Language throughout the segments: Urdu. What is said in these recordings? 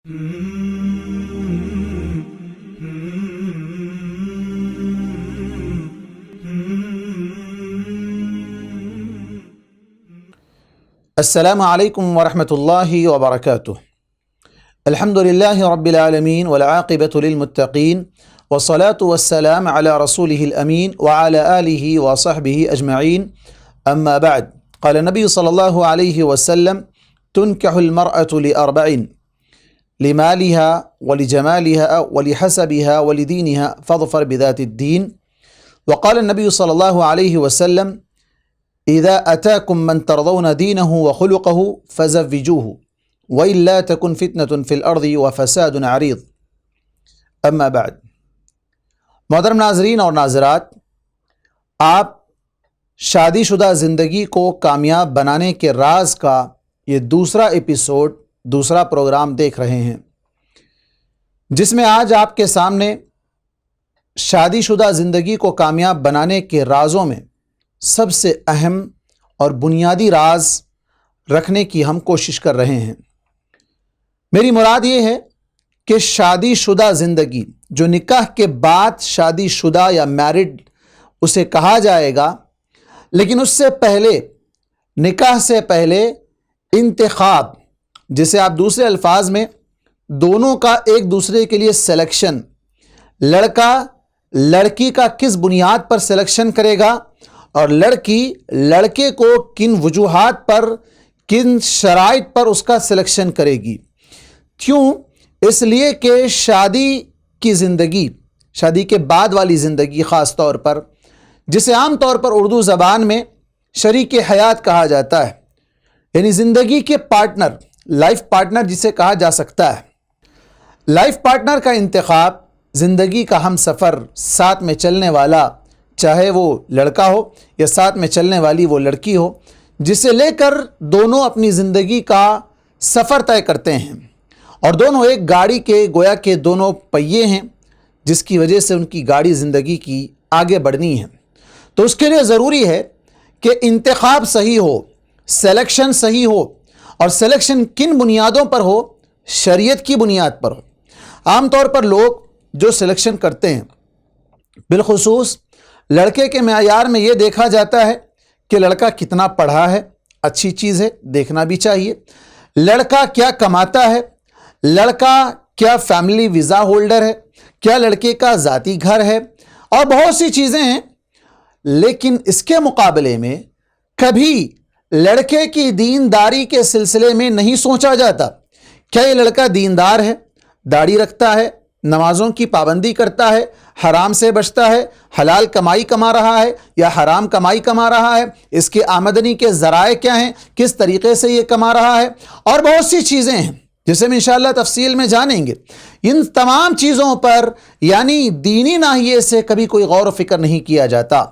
السلام علیکم ورحمۃ اللہ وبرکاتہ۔ الحمد للہ رب العالمین والعاقبۃ للمتقین والصلاة والسلام علی رسولہ الامین وعلی آلہ وصحبہ اجمعین، اما بعد، قال نبی صلی اللہ علیہ وسلم: تنکح المرأة لأربع: لمالها ولجمالها ولحسبها ولدينها فاظفر بذات الدين. وقال النبي صلى الله عليه وسلم: إذا أتاكم من ترضون دينه وخلقه فزوجوه وإلا تكن فتنة في الأرض وفساد عريض. اما بعد، محترم ناظرین اور ناظرات، آپ شادی شدہ زندگی کو کامیاب بنانے کے راز کا یہ دوسرا ایپیسوڈ، دوسرا پروگرام دیکھ رہے ہیں، جس میں آج آپ کے سامنے شادی شدہ زندگی کو کامیاب بنانے کے رازوں میں سب سے اہم اور بنیادی راز رکھنے کی ہم کوشش کر رہے ہیں۔ میری مراد یہ ہے کہ شادی شدہ زندگی، جو نکاح کے بعد شادی شدہ یا میرڈ اسے کہا جائے گا، لیکن اس سے پہلے، نکاح سے پہلے انتخاب، جسے آپ دوسرے الفاظ میں دونوں کا ایک دوسرے کے لیے سلیکشن، لڑکا لڑکی کا کس بنیاد پر سلیکشن کرے گا اور لڑکی لڑکے کو کن وجوہات پر، کن شرائط پر اس کا سلیکشن کرے گی۔ کیوں؟ اس لیے کہ شادی کی زندگی، شادی کے بعد والی زندگی خاص طور پر، جسے عام طور پر اردو زبان میں شریک حیات کہا جاتا ہے، یعنی زندگی کے پارٹنر، لائف پارٹنر جسے کہا جا سکتا ہے۔ لائف پارٹنر کا انتخاب، زندگی کا ہم سفر، ساتھ میں چلنے والا، چاہے وہ لڑکا ہو یا ساتھ میں چلنے والی وہ لڑکی ہو، جسے لے کر دونوں اپنی زندگی کا سفر طے کرتے ہیں، اور دونوں ایک گاڑی کے گویا کے دونوں پہیے ہیں، جس کی وجہ سے ان کی گاڑی زندگی کی آگے بڑھنی ہے۔ تو اس کے لیے ضروری ہے کہ انتخاب صحیح ہو، سلیکشن صحیح ہو، اور سلیکشن کن بنیادوں پر ہو؟ شریعت کی بنیاد پر ہو۔ عام طور پر لوگ جو سلیکشن کرتے ہیں، بالخصوص لڑکے کے معیار میں یہ دیکھا جاتا ہے کہ لڑکا کتنا پڑھا ہے، اچھی چیز ہے، دیکھنا بھی چاہیے۔ لڑکا کیا کماتا ہے، لڑکا کیا فیملی ویزا ہولڈر ہے، کیا لڑکے کا ذاتی گھر ہے، اور بہت سی چیزیں ہیں۔ لیکن اس کے مقابلے میں کبھی لڑکے کی دینداری کے سلسلے میں نہیں سوچا جاتا۔ کیا یہ لڑکا دیندار ہے، داڑھی رکھتا ہے، نمازوں کی پابندی کرتا ہے، حرام سے بچتا ہے، حلال کمائی کما رہا ہے یا حرام کمائی کما رہا ہے، اس کے آمدنی کے ذرائع کیا ہیں، کس طریقے سے یہ کما رہا ہے، اور بہت سی چیزیں ہیں جسے ہم انشاءاللہ تفصیل میں جانیں گے۔ ان تمام چیزوں پر یعنی دینی ناحیے سے کبھی کوئی غور و فکر نہیں کیا جاتا۔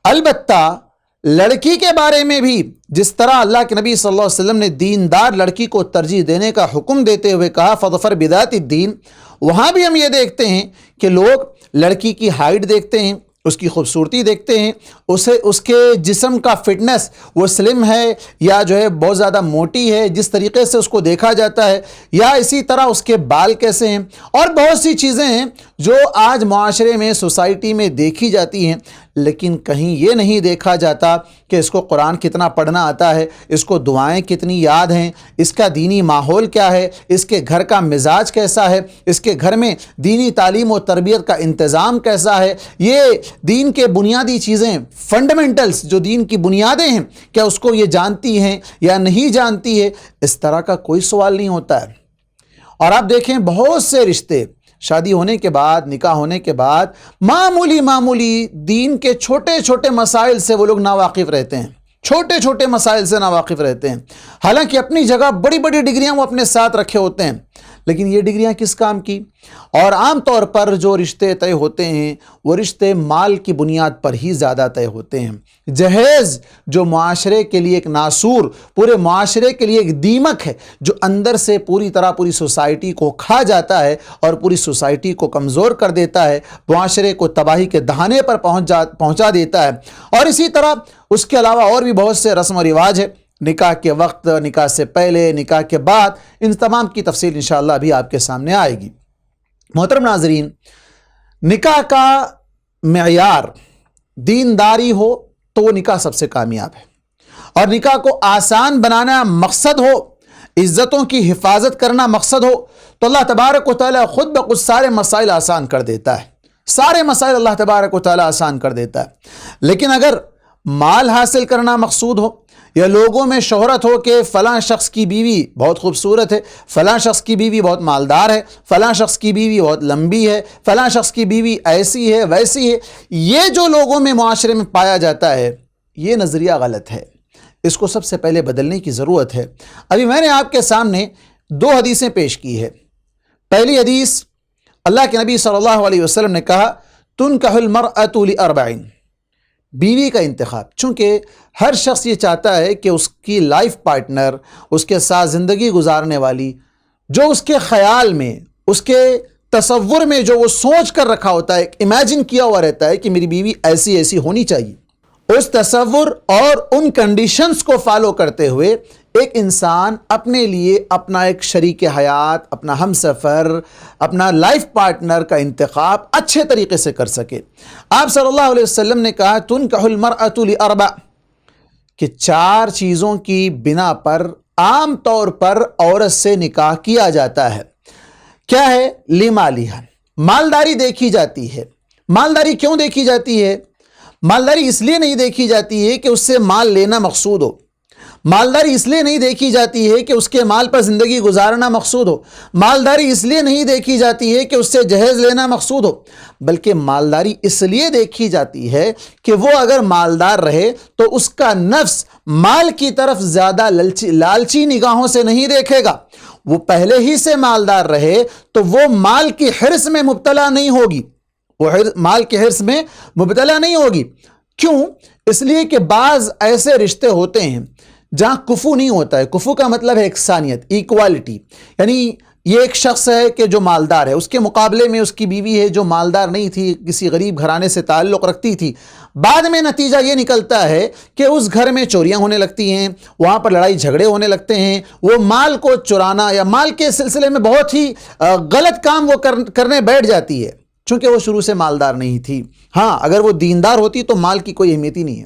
البتہ لڑکی کے بارے میں بھی جس طرح اللہ کے نبی صلی اللہ علیہ وسلم نے دیندار لڑکی کو ترجیح دینے کا حکم دیتے ہوئے کہا فَظْفَرْ بِذَاتِ الدِّينِ، وہاں بھی ہم یہ دیکھتے ہیں کہ لوگ لڑکی کی ہائٹ دیکھتے ہیں، اس کی خوبصورتی دیکھتے ہیں، اس کے جسم کا فٹنس، وہ سلم ہے یا جو ہے بہت زیادہ موٹی ہے، جس طریقے سے اس کو دیکھا جاتا ہے، یا اسی طرح اس کے بال کیسے ہیں، اور بہت سی چیزیں ہیں جو آج معاشرے میں، سوسائٹی میں دیکھی جاتی ہیں۔ لیکن کہیں یہ نہیں دیکھا جاتا کہ اس کو قرآن کتنا پڑھنا آتا ہے، اس کو دعائیں کتنی یاد ہیں، اس کا دینی ماحول کیا ہے، اس کے گھر کا مزاج کیسا ہے، اس کے گھر میں دینی تعلیم و تربیت کا انتظام کیسا ہے، یہ دین کے بنیادی چیزیں، فنڈامنٹلز جو دین کی بنیادیں ہیں، کیا اس کو یہ جانتی ہیں یا نہیں جانتی ہے؟ اس طرح کا کوئی سوال نہیں ہوتا ہے۔ اور آپ دیکھیں بہت سے رشتے شادی ہونے کے بعد، نکاح ہونے کے بعد، معمولی دین کے چھوٹے چھوٹے مسائل سے وہ لوگ ناواقف رہتے ہیں، چھوٹے چھوٹے مسائل سے ناواقف رہتے ہیں، حالانکہ اپنی جگہ بڑی بڑی ڈگریاں وہ اپنے ساتھ رکھے ہوتے ہیں، لیکن یہ ڈگریاں کس کام کی؟ اور عام طور پر جو رشتے طے ہوتے ہیں وہ رشتے مال کی بنیاد پر ہی زیادہ طے ہوتے ہیں۔ جہیز جو معاشرے کے لیے ایک ناسور، پورے معاشرے کے لیے ایک دیمک ہے، جو اندر سے پوری طرح پوری سوسائٹی کو کھا جاتا ہے اور پوری سوسائٹی کو کمزور کر دیتا ہے، معاشرے کو تباہی کے دہانے پر پہنچا دیتا ہے۔ اور اسی طرح اس کے علاوہ اور بھی بہت سے رسم و رواج ہے نکاح کے وقت، نکاح سے پہلے، نکاح کے بعد، ان تمام کی تفصیل انشاءاللہ ابھی آپ کے سامنے آئے گی۔ محترم ناظرین، نکاح کا معیار دینداری ہو تو وہ نکاح سب سے کامیاب ہے، اور نکاح کو آسان بنانا مقصد ہو، عزتوں کی حفاظت کرنا مقصد ہو، تو اللہ تبارک و تعالیٰ خود بخود سارے مسائل آسان کر دیتا ہے، سارے مسائل اللہ تبارک و تعالیٰ آسان کر دیتا ہے۔ لیکن اگر مال حاصل کرنا مقصود ہو، یا لوگوں میں شہرت ہو کہ فلاں شخص کی بیوی بہت خوبصورت ہے، فلاں شخص کی بیوی بہت مالدار ہے، فلاں شخص کی بیوی بہت لمبی ہے، فلاں شخص کی بیوی ایسی ہے ویسی ہے، یہ جو لوگوں میں معاشرے میں پایا جاتا ہے، یہ نظریہ غلط ہے، اس کو سب سے پہلے بدلنے کی ضرورت ہے۔ ابھی میں نے آپ کے سامنے 2 حدیثیں پیش کی ہے۔ پہلی حدیث، اللہ کے نبی صلی اللہ علیہ وسلم نے کہا تنکح المرأة لأربع، بیوی کا انتخاب، چونکہ ہر شخص یہ چاہتا ہے کہ اس کی لائف پارٹنر، اس کے ساتھ زندگی گزارنے والی، جو اس کے خیال میں، اس کے تصور میں جو وہ سوچ کر رکھا ہوتا ہے، امیجن کیا ہوا رہتا ہے کہ میری بیوی ایسی ایسی ہونی چاہیے، اس تصور اور ان کنڈیشنز کو فالو کرتے ہوئے ایک انسان اپنے لیے اپنا ایک شریک حیات، اپنا ہم سفر، اپنا لائف پارٹنر کا انتخاب اچھے طریقے سے کر سکے۔ آپ صلی اللہ علیہ وسلم نے کہا تنکح المرأة لأربع، کہ 4 چیزوں کی بنا پر عام طور پر عورت سے نکاح کیا جاتا ہے۔ کیا ہے؟ لمالہا، مالداری دیکھی جاتی ہے۔ مالداری کیوں دیکھی جاتی ہے؟ مالداری اس لیے نہیں دیکھی جاتی ہے کہ اس سے مال لینا مقصود ہو، مالداری اس لیے نہیں دیکھی جاتی ہے کہ اس کے مال پر زندگی گزارنا مقصود ہو، مالداری اس لیے نہیں دیکھی جاتی ہے کہ اس سے جہیز لینا مقصود ہو، بلکہ مالداری اس لیے دیکھی جاتی ہے کہ وہ اگر مالدار رہے تو اس کا نفس مال کی طرف زیادہ لالچی نگاہوں سے نہیں دیکھے گا، وہ پہلے ہی سے مالدار رہے تو وہ مال کی حرص میں مبتلا نہیں ہوگی، وہ مال کے حرص میں مبتلا نہیں ہوگی۔ کیوں؟ اس لیے کہ بعض ایسے رشتے ہوتے ہیں جہاں کفو نہیں ہوتا ہے۔ کفو کا مطلب ہے یکسانیت، ایکوالٹی، یعنی یہ ایک شخص ہے کہ جو مالدار ہے، اس کے مقابلے میں اس کی بیوی ہے جو مالدار نہیں تھی، کسی غریب گھرانے سے تعلق رکھتی تھی، بعد میں نتیجہ یہ نکلتا ہے کہ اس گھر میں چوریاں ہونے لگتی ہیں، وہاں پر لڑائی جھگڑے ہونے لگتے ہیں، وہ مال کو چرانا یا مال کے سلسلے میں بہت ہی غلط کام وہ کرنے بیٹھ جاتی ہے، چونکہ وہ شروع سے مالدار نہیں تھی۔ ہاں، اگر وہ دیندار ہوتی تو مال کی کوئی اہمیت ہی نہیں ہے،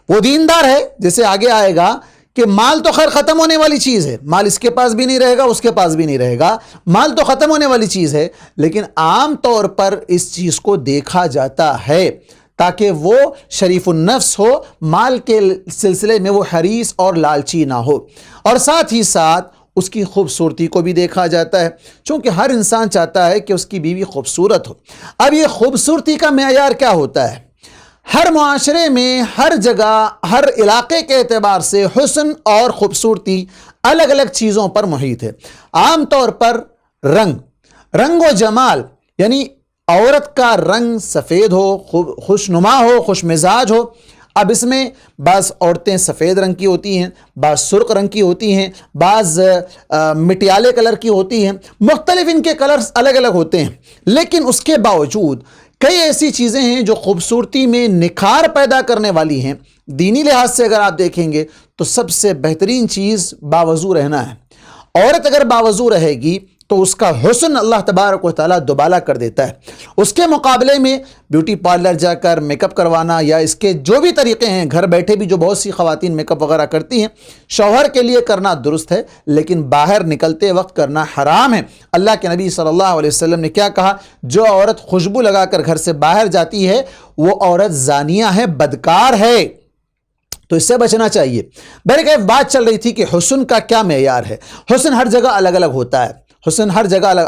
وہ دیندار ہے، جیسے آگے آئے گا کہ مال تو خیر ختم ہونے والی چیز ہے، مال اس کے پاس بھی نہیں رہے گا، اس کے پاس بھی نہیں رہے گا، مال تو ختم ہونے والی چیز ہے، لیکن عام طور پر اس چیز کو دیکھا جاتا ہے تاکہ وہ شریف النفس ہو، مال کے سلسلے میں وہ حریص اور لالچی نہ ہو، اور ساتھ ہی ساتھ اس کی خوبصورتی کو بھی دیکھا جاتا ہے، چونکہ ہر انسان چاہتا ہے کہ اس کی بیوی خوبصورت ہو۔ اب یہ خوبصورتی کا معیار کیا ہوتا ہے؟ ہر معاشرے میں، ہر جگہ، ہر علاقے کے اعتبار سے حسن اور خوبصورتی الگ الگ چیزوں پر محیط ہے۔ عام طور پر رنگ و جمال، یعنی عورت کا رنگ سفید ہو، خوشنما ہو، خوش مزاج ہو۔ اب اس میں بعض عورتیں سفید رنگ کی ہوتی ہیں، بعض سرخ رنگ کی ہوتی ہیں، بعض مٹیالے کلر کی ہوتی ہیں، مختلف ان کے کلرز الگ الگ ہوتے ہیں، لیکن اس کے باوجود کئی ایسی چیزیں ہیں جو خوبصورتی میں نکھار پیدا کرنے والی ہیں۔ دینی لحاظ سے اگر آپ دیکھیں گے تو سب سے بہترین چیز باوضو رہنا ہے۔ عورت اگر باوضو رہے گی تو اس کا حسن اللہ تبارک و تعالیٰ دوبالا کر دیتا ہے۔ اس کے مقابلے میں بیوٹی پارلر جا کر میک اپ کروانا یا اس کے جو بھی طریقے ہیں، گھر بیٹھے بھی جو بہت سی خواتین میک اپ وغیرہ کرتی ہیں، شوہر کے لیے کرنا درست ہے، لیکن باہر نکلتے وقت کرنا حرام ہے۔ اللہ کے نبی صلی اللہ علیہ وسلم نے کیا کہا؟ جو عورت خوشبو لگا کر گھر سے باہر جاتی ہے وہ عورت زانیہ ہے، بدکار ہے، تو اس سے بچنا چاہیے۔ بہرکیف بات چل رہی تھی کہ حسن کا کیا معیار ہے۔ حسن ہر جگہ الگ الگ ہوتا ہے، حسن ہر جگہ الگ۔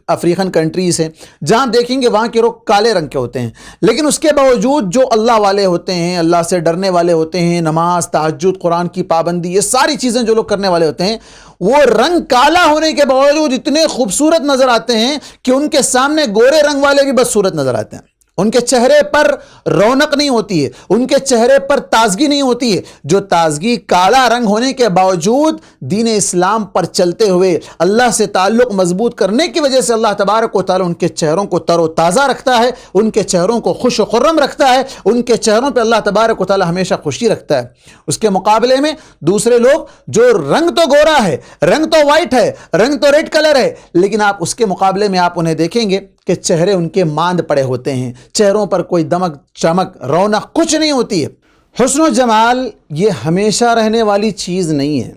افریقن کنٹریز ہیں جہاں دیکھیں گے وہاں کے لوگ کالے رنگ کے ہوتے ہیں، لیکن اس کے باوجود جو اللہ والے ہوتے ہیں، اللہ سے ڈرنے والے ہوتے ہیں، نماز، تہجد، قرآن کی پابندی، یہ ساری چیزیں جو لوگ کرنے والے ہوتے ہیں، وہ رنگ کالا ہونے کے باوجود اتنے خوبصورت نظر آتے ہیں کہ ان کے سامنے گورے رنگ والے بھی بدصورت نظر آتے ہیں۔ ان کے چہرے پر رونق نہیں ہوتی ہے، ان کے چہرے پر تازگی نہیں ہوتی ہے، جو تازگی کالا رنگ ہونے کے باوجود دین اسلام پر چلتے ہوئے اللہ سے تعلق مضبوط کرنے کی وجہ سے اللہ تبارک و تعالیٰ ان کے چہروں کو تر و تازہ رکھتا ہے، ان کے چہروں کو خوش و خرم رکھتا ہے، ان کے چہروں پہ اللہ تبارک و تعالیٰ ہمیشہ خوشی رکھتا ہے۔ اس کے مقابلے میں دوسرے لوگ جو رنگ تو گورا ہے، رنگ تو وائٹ ہے، رنگ تو ریڈ کلر ہے، لیکن آپ اس کے مقابلے میں آپ انہیں دیکھیں گے کہ چہرے ان کے ماند پڑے ہوتے ہیں، چہروں پر کوئی دمک چمک رونق کچھ نہیں ہوتی ہے۔ حسن و جمال یہ ہمیشہ رہنے والی چیز نہیں ہے۔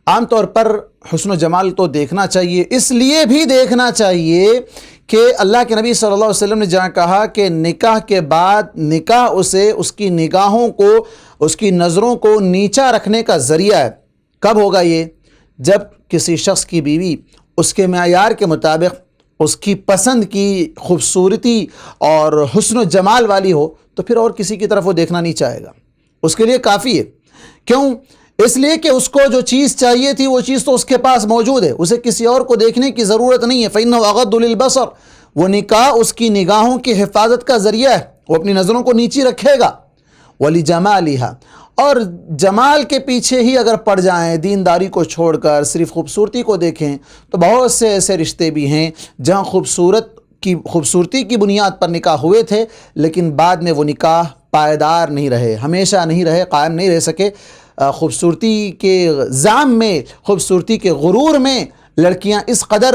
عام طور پر حسن و جمال تو دیکھنا چاہیے، اس لیے بھی دیکھنا چاہیے کہ اللہ کے نبی صلی اللہ علیہ وسلم نے جہاں کہا کہ نکاح کے بعد نکاح اسے اس کی نگاہوں کو، اس کی نظروں کو نیچا رکھنے کا ذریعہ ہے۔ کب ہوگا یہ؟ جب کسی شخص کی بیوی اس کے معیار کے مطابق اس کی پسند کی خوبصورتی اور حسن و جمال والی ہو تو پھر اور کسی کی طرف وہ دیکھنا نہیں چاہے گا، اس کے لیے کافی ہے۔ کیوں؟ اس لیے کہ اس کو جو چیز چاہیے تھی وہ چیز تو اس کے پاس موجود ہے، اسے کسی اور کو دیکھنے کی ضرورت نہیں ہے۔ فَإِنَّهُ أَغَضُّ لِلْبَصَرِ، وہ نکاح اس کی نگاہوں کی حفاظت کا ذریعہ ہے، وہ اپنی نظروں کو نیچی رکھے گا۔ وَلِجَمَالِهَا، اور جمال کے پیچھے ہی اگر پڑ جائیں، دینداری کو چھوڑ کر صرف خوبصورتی کو دیکھیں، تو بہت سے ایسے رشتے بھی ہیں جہاں خوبصورتی کی بنیاد پر نکاح ہوئے تھے، لیکن بعد میں وہ نکاح پائیدار نہیں رہے، ہمیشہ نہیں رہے، قائم نہیں رہ سکے۔ خوبصورتی کے زام میں، خوبصورتی کے غرور میں لڑکیاں اس قدر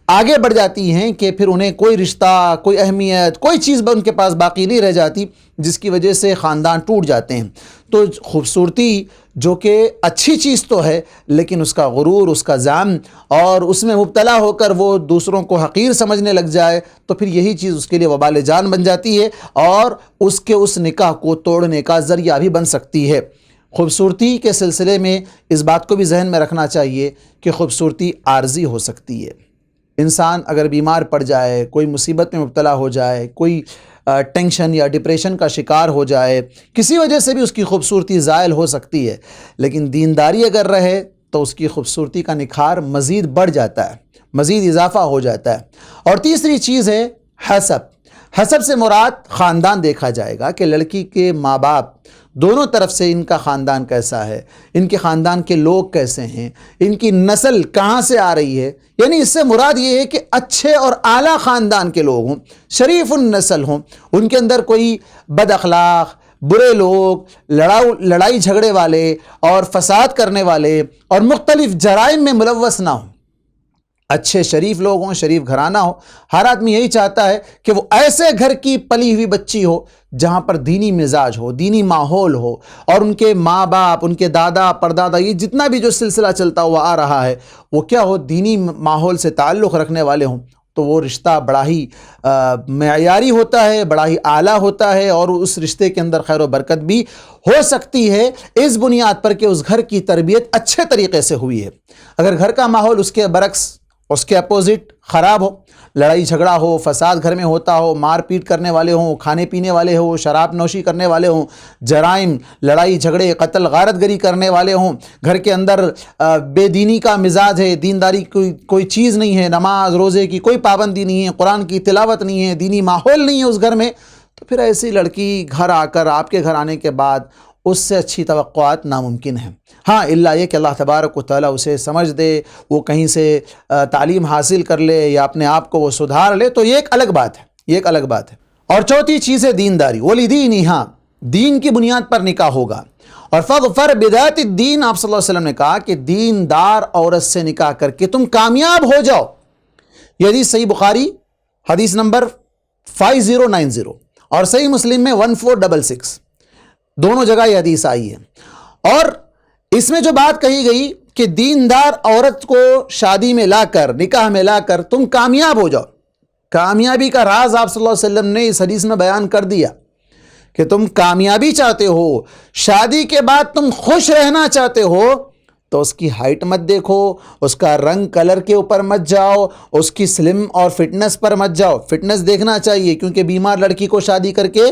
آگے بڑھ جاتی ہیں کہ پھر انہیں کوئی رشتہ، کوئی اہمیت، کوئی چیز ان کے پاس باقی نہیں رہ جاتی، جس کی وجہ سے خاندان ٹوٹ جاتے ہیں۔ تو خوبصورتی جو کہ اچھی چیز تو ہے، لیکن اس کا غرور، اس کا زام، اور اس میں مبتلا ہو کر وہ دوسروں کو حقیر سمجھنے لگ جائے تو پھر یہی چیز اس کے لیے وبال جان بن جاتی ہے اور اس نکاح کو توڑنے کا ذریعہ بھی بن سکتی ہے۔ خوبصورتی کے سلسلے میں اس بات کو بھی ذہن میں رکھنا چاہیے کہ خوبصورتی عارضی ہو سکتی ہے۔ انسان اگر بیمار پڑ جائے، کوئی مصیبت میں مبتلا ہو جائے، کوئی ٹینشن یا ڈپریشن کا شکار ہو جائے، کسی وجہ سے بھی اس کی خوبصورتی زائل ہو سکتی ہے، لیکن دینداری اگر رہے تو اس کی خوبصورتی کا نکھار مزید بڑھ جاتا ہے، مزید اضافہ ہو جاتا ہے۔ اور تیسری چیز ہے حسب۔ حسب سے مراد خاندان دیکھا جائے گا کہ لڑکی کے ماں باپ دونوں طرف سے ان کا خاندان کیسا ہے، ان کے خاندان کے لوگ کیسے ہیں، ان کی نسل کہاں سے آ رہی ہے۔ یعنی اس سے مراد یہ ہے کہ اچھے اور اعلیٰ خاندان کے لوگ ہوں، شریف النسل ہوں، ان کے اندر کوئی بد اخلاق، برے لوگ، لڑائی جھگڑے والے اور فساد کرنے والے اور مختلف جرائم میں ملوث نہ ہوں۔ اچھے شریف لوگ ہوں، شریف گھرانہ ہو۔ ہر آدمی یہی چاہتا ہے کہ وہ ایسے گھر کی پلی ہوئی بچی ہو جہاں پر دینی مزاج ہو، دینی ماحول ہو، اور ان کے ماں باپ، ان کے دادا پردادا، یہ جتنا بھی جو سلسلہ چلتا ہوا آ رہا ہے وہ کیا ہو، دینی ماحول سے تعلق رکھنے والے ہوں، تو وہ رشتہ بڑا ہی معیاری ہوتا ہے، بڑا ہی اعلیٰ ہوتا ہے، اور اس رشتے کے اندر خیر و برکت بھی ہو سکتی ہے اس بنیاد پر کہ اس گھر کی تربیت اچھے طریقے سے ہوئی ہے۔ اگر گھر کا ماحول اس کے برعکس، اس کے اپوزٹ خراب ہو، لڑائی جھگڑا ہو، فساد گھر میں ہوتا ہو، مار پیٹ کرنے والے ہوں، کھانے پینے والے ہوں، شراب نوشی کرنے والے ہوں، جرائم، لڑائی جھگڑے، قتل غارت گری کرنے والے ہوں، گھر کے اندر بے دینی کا مزاج ہے، دینداری کوئی چیز نہیں ہے، نماز روزے کی کوئی پابندی نہیں ہے، قرآن کی تلاوت نہیں ہے، دینی ماحول نہیں ہے اس گھر میں، تو پھر ایسی لڑکی گھر آ کر، آپ کے گھر آنے کے بعد اس سے اچھی توقعات ناممکن ہیں۔ ہاں الا یہ کہ اللہ تبارک و تعالیٰ اسے سمجھ دے، وہ کہیں سے تعلیم حاصل کر لے یا اپنے آپ کو وہ سدھار لے، تو یہ ایک الگ بات ہے، یہ ایک الگ بات ہے۔ اور چوتھی چیز ہے دینداری۔ وَلِدِينِهَا، دین کی بنیاد پر نکاح ہوگا۔ اور فَاظْفَرْ بِذَاتِ الدِّينِ، آپ صلی اللہ علیہ وسلم نے کہا کہ دیندار عورت سے نکاح کر کے تم کامیاب ہو جاؤ۔ یہ حدیث صحیح بخاری حدیث نمبر 5090 اور صحیح مسلم میں 1466، دونوں جگہ یہ حدیث آئی ہے۔ اور اس میں جو بات کہی گئی کہ دیندار عورت کو شادی میں لا کر، نکاح میں لا کر تم کامیاب ہو جاؤ، کامیابی کا راز آپ صلی اللہ علیہ وسلم نے اس حدیث میں بیان کر دیا کہ تم کامیابی چاہتے ہو، شادی کے بعد تم خوش رہنا چاہتے ہو، تو اس کی ہائٹ مت دیکھو، اس کا رنگ کلر کے اوپر مت جاؤ، اس کی سلم اور فٹنس پر مت جاؤ۔ فٹنس دیکھنا چاہیے، کیونکہ بیمار لڑکی کو شادی کر کے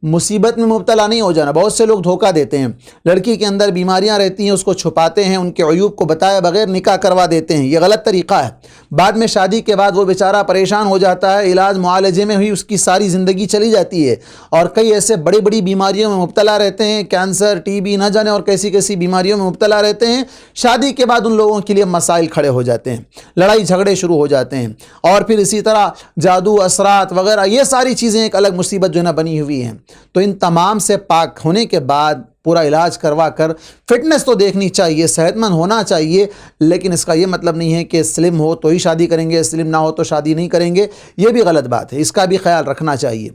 مصیبت میں مبتلا نہیں ہو جانا۔ بہت سے لوگ دھوکہ دیتے ہیں، لڑکی کے اندر بیماریاں رہتی ہیں، اس کو چھپاتے ہیں، ان کے عیوب کو بتائے بغیر نکاح کروا دیتے ہیں، یہ غلط طریقہ ہے۔ بعد میں شادی کے بعد وہ بیچارہ پریشان ہو جاتا ہے، علاج معالجے میں ہی اس کی ساری زندگی چلی جاتی ہے، اور کئی ایسے بڑی بڑی بیماریوں میں مبتلا رہتے ہیں، کینسر، ٹی بی، نہ جانے اور کیسی کیسی بیماریوں میں مبتلا رہتے ہیں۔ شادی کے بعد ان لوگوں کے لیے مسائل کھڑے ہو جاتے ہیں، لڑائی جھگڑے شروع ہو جاتے ہیں، اور پھر اسی طرح جادو، اثرات وغیرہ، یہ ساری چیزیں ایک الگ مصیبت جو ہے نا بنی ہوئی ہیں۔ تو ان تمام سے پاک ہونے کے بعد پورا علاج کروا کر فٹنس تو دیکھنی چاہیے، صحت مند ہونا چاہیے، لیکن اس کا یہ مطلب نہیں ہے کہ سلم ہو تو ہی شادی کریں گے، سلم نہ ہو تو شادی نہیں کریں گے، یہ بھی غلط بات ہے، اس کا بھی خیال رکھنا چاہیے۔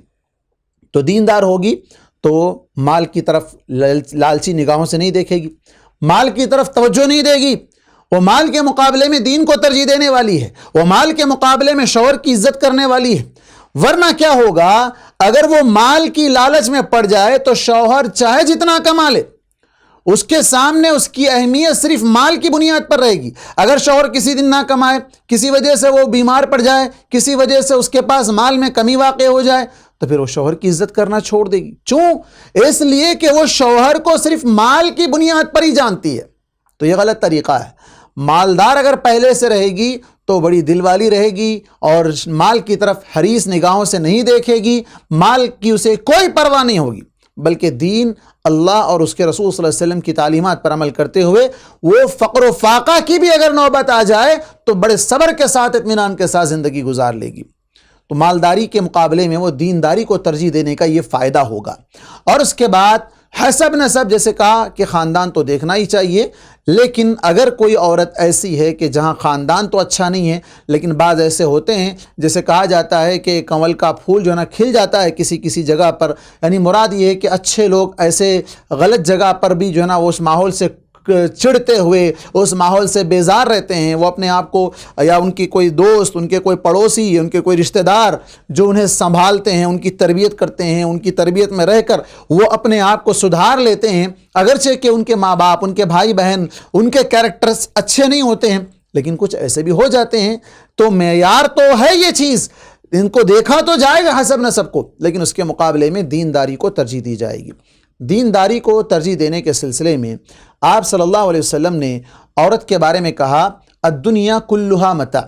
تو دیندار ہوگی تو مال کی طرف لالچی نگاہوں سے نہیں دیکھے گی، مال کی طرف توجہ نہیں دے گی، وہ مال کے مقابلے میں دین کو ترجیح دینے والی ہے، وہ مال کے مقابلے میں شوہر کی عزت کرنے والی ہے۔ ورنہ کیا ہوگا، اگر وہ مال کی لالچ میں پڑ جائے تو شوہر چاہے جتنا کما لے، اس کے سامنے اس کی اہمیت صرف مال کی بنیاد پر رہے گی۔ اگر شوہر کسی دن نہ کمائے، کسی وجہ سے وہ بیمار پڑ جائے، کسی وجہ سے اس کے پاس مال میں کمی واقع ہو جائے، تو پھر وہ شوہر کی عزت کرنا چھوڑ دے گی۔ کیوں؟ اس لیے کہ وہ شوہر کو صرف مال کی بنیاد پر ہی جانتی ہے۔ تو یہ غلط طریقہ ہے۔ مالدار اگر پہلے سے رہے گی تو بڑی دل والی رہے گی، اور مال کی طرف حریص نگاہوں سے نہیں دیکھے گی، مال کی اسے کوئی پرواہ نہیں ہوگی، بلکہ دین، اللہ اور اس کے رسول صلی اللہ علیہ وسلم کی تعلیمات پر عمل کرتے ہوئے وہ فقر و فاقہ کی بھی اگر نوبت آ جائے تو بڑے صبر کے ساتھ، اطمینان کے ساتھ زندگی گزار لے گی۔ تو مالداری کے مقابلے میں وہ دینداری کو ترجیح دینے کا یہ فائدہ ہوگا۔ اور اس کے بعد حسب نسب، جیسے کہا کہ خاندان تو دیکھنا ہی چاہیے، لیکن اگر کوئی عورت ایسی ہے کہ جہاں خاندان تو اچھا نہیں ہے، لیکن بعض ایسے ہوتے ہیں، جیسے کہا جاتا ہے کہ کنول کا پھول جو ہے نا کھل جاتا ہے کسی کسی جگہ پر، یعنی مراد یہ ہے کہ اچھے لوگ ایسے غلط جگہ پر بھی جو ہے نا اس ماحول سے چڑھتے ہوئے، اس ماحول سے بیزار رہتے ہیں، وہ اپنے آپ کو، یا ان کی کوئی دوست، ان کے کوئی پڑوسی، ان کے کوئی رشتہ دار جو انہیں سنبھالتے ہیں، ان کی تربیت کرتے ہیں، ان کی تربیت میں رہ کر وہ اپنے آپ کو سدھار لیتے ہیں، اگرچہ کہ ان کے ماں باپ، ان کے بھائی بہن، ان کے کیریکٹرز اچھے نہیں ہوتے ہیں، لیکن کچھ ایسے بھی ہو جاتے ہیں، تو معیار تو ہے یہ چیز، ان کو دیکھا تو جائے گا حسب نسب کو، لیکن اس کے مقابلے میں دینداری کو ترجیح دی جائے گی۔ دینداری کو ترجیح دینے کے سلسلے میں آپ صلی اللہ علیہ وسلم نے عورت کے بارے میں کہا، الدنیا کلھا متاع،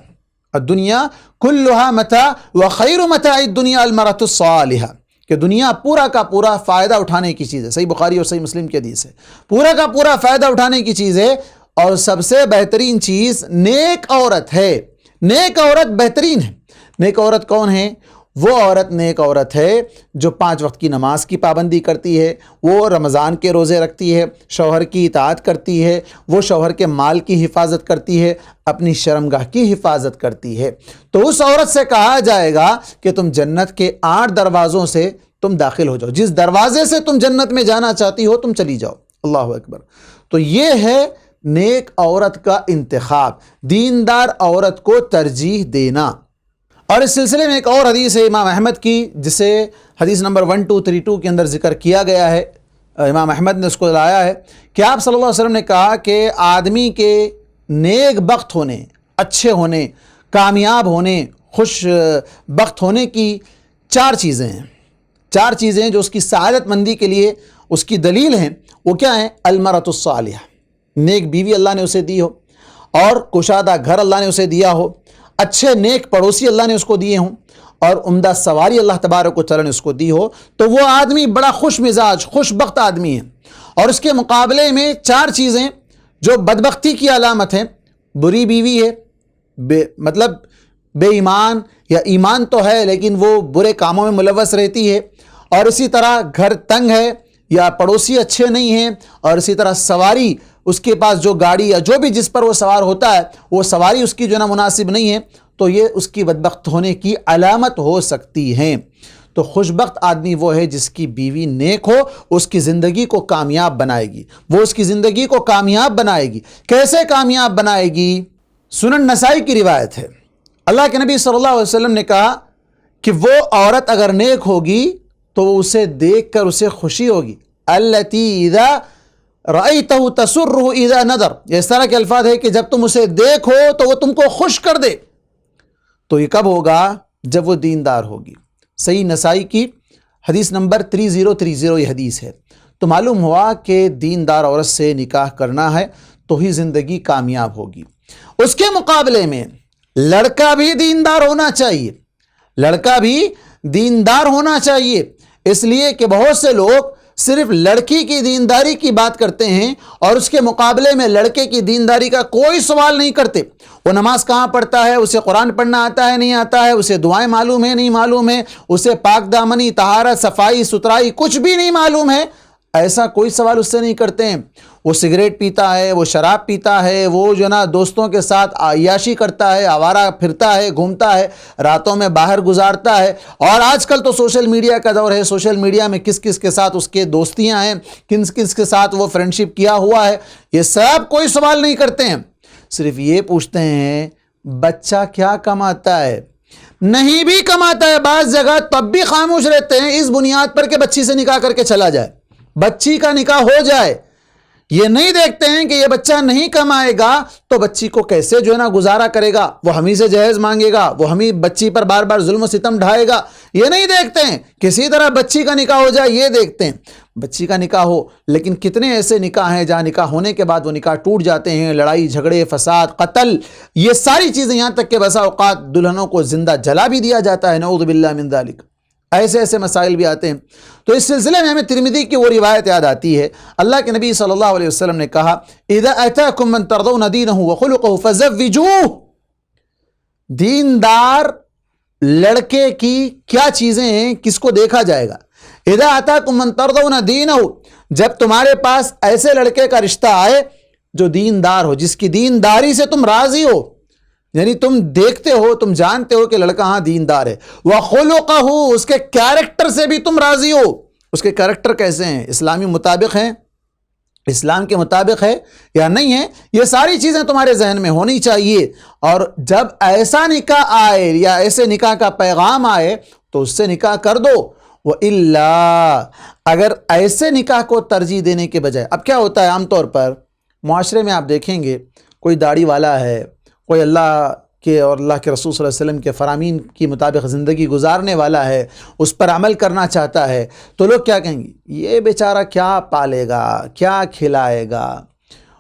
الدنیا کلھا متاع وخیر متاع الدنیا المرأۃ الصالحہ، کہ دنیا پورا کا پورا فائدہ اٹھانے کی چیز ہے۔ صحیح بخاری اور صحیح مسلم کی حدیث ہے، پورا کا پورا فائدہ اٹھانے کی چیز ہے، اور سب سے بہترین چیز نیک عورت ہے۔ نیک عورت بہترین ہے۔ نیک عورت کون ہے؟ وہ عورت نیک عورت ہے جو 5 وقت کی نماز کی پابندی کرتی ہے، وہ رمضان کے روزے رکھتی ہے، شوہر کی اطاعت کرتی ہے، وہ شوہر کے مال کی حفاظت کرتی ہے، اپنی شرمگاہ کی حفاظت کرتی ہے۔ تو اس عورت سے کہا جائے گا کہ تم جنت کے 8 دروازوں سے تم داخل ہو جاؤ، جس دروازے سے تم جنت میں جانا چاہتی ہو تم چلی جاؤ۔ اللہ اکبر۔ تو یہ ہے نیک عورت کا انتخاب، دیندار عورت کو ترجیح دینا۔ اور اس سلسلے میں ایک اور حدیث ہے امام احمد کی، جسے حدیث نمبر 1232 کے اندر ذکر کیا گیا ہے، امام احمد نے اس کو لایا ہے کہ آپ صلی اللہ علیہ وسلم نے کہا کہ آدمی کے نیک بخت ہونے، اچھے ہونے، کامیاب ہونے، خوش بخت ہونے کی 4 چیزیں ہیں۔ 4 چیزیں جو اس کی سعادت مندی کے لیے اس کی دلیل ہیں، وہ کیا ہیں؟ المرأۃ الصالحہ، نیک بیوی اللہ نے اسے دی ہو، اور کشادہ گھر اللہ نے اسے دیا ہو، اچھے نیک پڑوسی اللہ نے اس کو دیے ہوں، اور عمدہ سواری اللہ تبارک و تعالیٰ نے اس کو دی ہو، تو وہ آدمی بڑا خوش مزاج، خوش بخت آدمی ہے۔ اور اس کے مقابلے میں 4 چیزیں جو بدبختی کی علامت ہیں، بری بیوی ہے، مطلب بے ایمان، یا ایمان تو ہے لیکن وہ برے کاموں میں ملوث رہتی ہے، اور اسی طرح گھر تنگ ہے، یا پڑوسی اچھے نہیں ہیں، اور اسی طرح سواری، اس کے پاس جو گاڑی یا جو بھی جس پر وہ سوار ہوتا ہے وہ سواری اس کی جو ہے نا مناسب نہیں ہے، تو یہ اس کی بدبخت ہونے کی علامت ہو سکتی ہے۔ تو خوشبخت آدمی وہ ہے جس کی بیوی نیک ہو، اس کی زندگی کو کامیاب بنائے گی، وہ اس کی زندگی کو کامیاب بنائے گی۔ کیسے کامیاب بنائے گی؟ سنن نسائی کی روایت ہے، اللہ کے نبی صلی اللہ علیہ وسلم نے کہا کہ وہ عورت اگر نیک ہوگی تو اسے دیکھ کر اسے خوشی ہوگی، التی اذا رأیتہ تسرہ اذا نظر، اس طرح کے الفاظ ہے کہ جب تم اسے دیکھو تو وہ تم کو خوش کر دے۔ تو یہ کب ہوگا؟ جب وہ دیندار ہوگی۔ صحیح نسائی کی حدیث نمبر 3030 یہ حدیث ہے۔ تو معلوم ہوا کہ دیندار عورت سے نکاح کرنا ہے تو ہی زندگی کامیاب ہوگی۔ اس کے مقابلے میں لڑکا بھی دیندار ہونا چاہیے، لڑکا بھی دیندار ہونا چاہیے، اس لیے کہ بہت سے لوگ صرف لڑکی کی دینداری کی بات کرتے ہیں اور اس کے مقابلے میں لڑکے کی دینداری کا کوئی سوال نہیں کرتے۔ وہ نماز کہاں پڑھتا ہے، اسے قرآن پڑھنا آتا ہے نہیں آتا ہے، اسے دعائیں معلوم ہے نہیں معلوم ہے، اسے پاک دامنی، طہارت، صفائی ستھرائی کچھ بھی نہیں معلوم ہے، ایسا کوئی سوال اس سے نہیں کرتے ہیں۔ وہ سگریٹ پیتا ہے، وہ شراب پیتا ہے، وہ جو نا دوستوں کے ساتھ عیاشی کرتا ہے، آوارہ پھرتا ہے، گھومتا ہے، راتوں میں باہر گزارتا ہے، اور آج کل تو سوشل میڈیا کا دور ہے، سوشل میڈیا میں کس کس کے ساتھ اس کے دوستیاں ہیں، کس کس کے ساتھ وہ فرینڈشپ کیا ہوا ہے، یہ سب کوئی سوال نہیں کرتے ہیں، صرف یہ پوچھتے ہیں بچہ کیا کماتا ہے۔ نہیں بھی کماتا ہے بعض جگہ تب بھی خاموش رہتے ہیں اس بنیاد پر کہ بچی سے نکاح کر کے چلا جائے، بچی کا نکاح ہو جائے۔ یہ نہیں دیکھتے ہیں کہ یہ بچہ نہیں کمائے گا تو بچی کو کیسے جو ہے نا گزارا کرے گا، وہ ہمیں سے جہیز مانگے گا، وہ ہمیں بچی پر بار بار ظلم و ستم ڈھائے گا، یہ نہیں دیکھتے ہیں۔ کسی طرح بچی کا نکاح ہو جائے یہ دیکھتے ہیں، بچی کا نکاح ہو۔ لیکن کتنے ایسے نکاح ہیں جہاں نکاح ہونے کے بعد وہ نکاح ٹوٹ جاتے ہیں، لڑائی جھگڑے، فساد، قتل، یہ ساری چیزیں، یہاں تک کہ بسا اوقات دلہنوں کو زندہ جلا بھی دیا جاتا ہے، نعوذ باللہ من ذالک۔ ایسے ایسے مسائل بھی آتے ہیں۔ تو اس سلسلے میں ہمیں ترمذی کی وہ روایت یاد آتی ہے، اللہ کے نبی صلی اللہ علیہ وسلم نے کہا اذا اتاکم من ترضون دینہ وخلقہ فزوجوہ، دیندار لڑکے کی کیا چیزیں ہیں، کس کو دیکھا جائے گا؟ اذا اتاکم من ترضون دینہ، جب تمہارے پاس ایسے لڑکے کا رشتہ آئے جو دیندار ہو، جس کی دینداری سے تم راضی ہو، یعنی تم دیکھتے ہو، تم جانتے ہو کہ لڑکا ہاں دیندار ہے، وَخُلُقَهُ، اس کے کیریکٹر سے بھی تم راضی ہو، اس کے کیریکٹر کیسے ہیں، اسلامی مطابق ہیں، اسلام کے مطابق ہے یا نہیں ہے، یہ ساری چیزیں تمہارے ذہن میں ہونی چاہیے۔ اور جب ایسا نکاح آئے یا ایسے نکاح کا پیغام آئے تو اس سے نکاح کر دو۔ وَإِلَّا، اگر ایسے نکاح کو ترجیح دینے کے بجائے، اب کیا ہوتا ہے عام طور پر معاشرے میں آپ دیکھیں گے، کوئی داڑھی والا ہے، کوئی اللہ کے اور اللہ کے رسول صلی اللہ علیہ وسلم کے فرامین کی مطابق زندگی گزارنے والا ہے، اس پر عمل کرنا چاہتا ہے، تو لوگ کیا کہیں گے، یہ بیچارہ کیا پالے گا، کیا کھلائے گا۔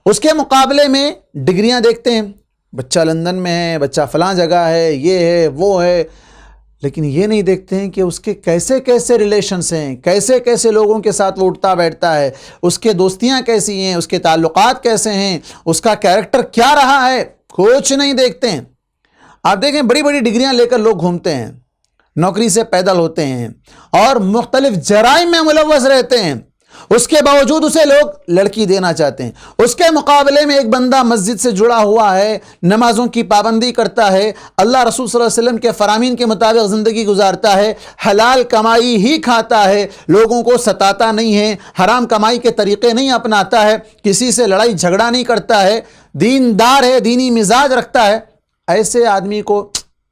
اس کے مقابلے میں ڈگریاں دیکھتے ہیں، بچہ لندن میں ہے، بچہ فلاں جگہ ہے، یہ ہے وہ ہے، لیکن یہ نہیں دیکھتے ہیں کہ اس کے کیسے کیسے ریلیشنز ہیں، کیسے کیسے لوگوں کے ساتھ وہ اٹھتا بیٹھتا ہے، اس کے دوستیاں کیسی ہیں، اس کے تعلقات کیسے ہیں، اس کا کیریکٹر کیا رہا ہے، کچھ نہیں دیکھتے ہیں۔ آپ دیکھیں بڑی بڑی ڈگریاں لے کر لوگ گھومتے ہیں، نوکری سے پیدل ہوتے ہیں اور مختلف جرائم میں ملوث رہتے ہیں، اس کے باوجود اسے لوگ لڑکی دینا چاہتے ہیں۔ اس کے مقابلے میں ایک بندہ مسجد سے جڑا ہوا ہے، نمازوں کی پابندی کرتا ہے، اللہ رسول صلی اللہ علیہ وسلم کے فرامین کے مطابق زندگی گزارتا ہے، حلال کمائی ہی کھاتا ہے، لوگوں کو ستاتا نہیں ہے، حرام کمائی کے طریقے نہیں اپناتا ہے، کسی سے لڑائی جھگڑا نہیں کرتا ہے، دیندار ہے، دینی مزاج رکھتا ہے، ایسے آدمی کو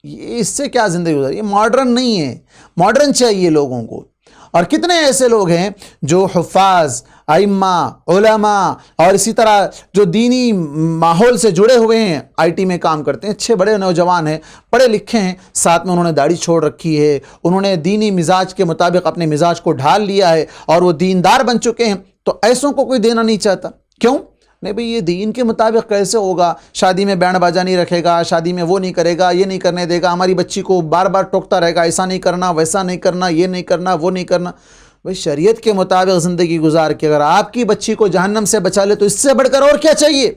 اس سے کیا زندگی گزاری؟ یہ ماڈرن نہیں ہے، ماڈرن چاہیے لوگوں کو۔ اور کتنے ایسے لوگ ہیں جو حفاظ، ائمہ، علماء اور اسی طرح جو دینی ماحول سے جڑے ہوئے ہیں، آئی ٹی میں کام کرتے ہیں، اچھے بڑے نوجوان ہیں، پڑھے لکھے ہیں، ساتھ میں انہوں نے داڑھی چھوڑ رکھی ہے، انہوں نے دینی مزاج کے مطابق اپنے مزاج کو ڈھال لیا ہے اور وہ دیندار بن چکے ہیں، تو ایسوں کو کوئی دینا نہیں چاہتا۔ کیوں؟ نہیں بھئی، یہ دین کے مطابق کیسے ہوگا؟ شادی میں بینڈ باجا نہیں رکھے گا، شادی میں وہ نہیں کرے گا، یہ نہیں کرنے دے گا، ہماری بچی کو بار بار ٹوکتا رہے گا، ایسا نہیں کرنا، ویسا نہیں کرنا، یہ نہیں کرنا، وہ نہیں کرنا۔ بھئی شریعت کے مطابق زندگی گزار کے اگر آپ کی بچی کو جہنم سے بچا لے تو اس سے بڑھ کر اور کیا چاہیے؟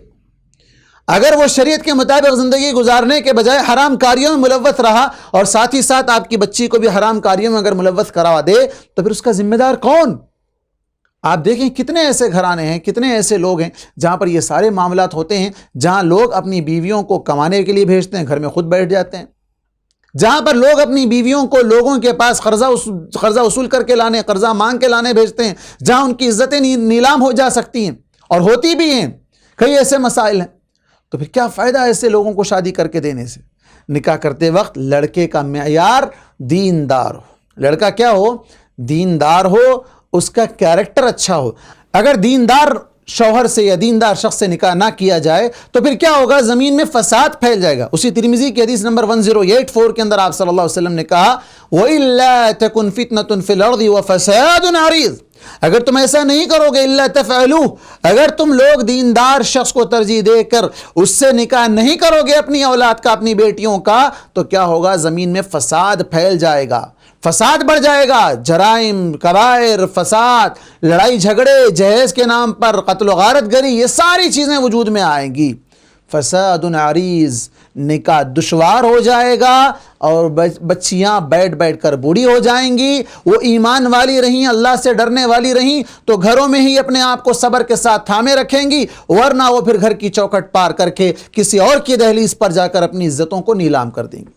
اگر وہ شریعت کے مطابق زندگی گزارنے کے بجائے حرام کاریوں میں ملوث رہا اور ساتھ ہی ساتھ آپ کی بچی کو بھی حرام کاریوں میں اگر ملوث کروا دے تو پھر اس کا ذمہ دار کون؟ آپ دیکھیں کتنے ایسے گھرانے ہیں، کتنے ایسے لوگ ہیں جہاں پر یہ سارے معاملات ہوتے ہیں، جہاں لوگ اپنی بیویوں کو کمانے کے لیے بھیجتے ہیں، گھر میں خود بیٹھ جاتے ہیں، جہاں پر لوگ اپنی بیویوں کو لوگوں کے پاس قرضہ وصول کر کے لانے، قرضہ مانگ کے لانے بھیجتے ہیں، جہاں ان کی عزتیں نیلام ہو جا سکتی ہیں اور ہوتی بھی ہیں، کئی ایسے مسائل ہیں۔ تو پھر کیا فائدہ ایسے لوگوں کو شادی کر کے دینے سے؟ نکاح کرتے وقت لڑکے کا معیار دیندار ہو، لڑکا کیا ہو؟ دیندار ہو، اس کا کیریکٹر اچھا ہو۔ اگر دیندار شوہر سے یا دیندار شخص سے نکاح نہ کیا جائے تو پھر کیا ہوگا؟ زمین میں فساد پھیل جائے گا۔ اسی ترمذی کی حدیث نمبر 1084 کے اندر آپ صلی اللہ علیہ وسلم نے کہا وَإِلَّا تَكُنْ فِتْنَةٌ فِي الْأَرْضِ وَفَسَادٌ عَرِيضٌ، اگر تم ایسا نہیں کرو گے الا تفعلوا، اگر تم لوگ دیندار شخص کو ترجیح دے کر اس سے نکاح نہیں کرو گے اپنی اولاد کا، اپنی بیٹیوں کا، تو کیا ہوگا؟ زمین میں فساد پھیل جائے گا، فساد بڑھ جائے گا، جرائم، کبائر، فساد، لڑائی جھگڑے، جہیز کے نام پر قتل و غارت گری، یہ ساری چیزیں وجود میں آئیں گی۔ فساد عریض، نکاح دشوار ہو جائے گا، اور بچیاں بیٹھ بیٹھ کر بوڑھی ہو جائیں گی۔ وہ ایمان والی رہیں، اللہ سے ڈرنے والی رہیں تو گھروں میں ہی اپنے آپ کو صبر کے ساتھ تھامے رکھیں گی، ورنہ وہ پھر گھر کی چوکھٹ پار کر کے کسی اور کی دہلیز پر جا کر اپنی عزتوں کو نیلام کر دیں گی۔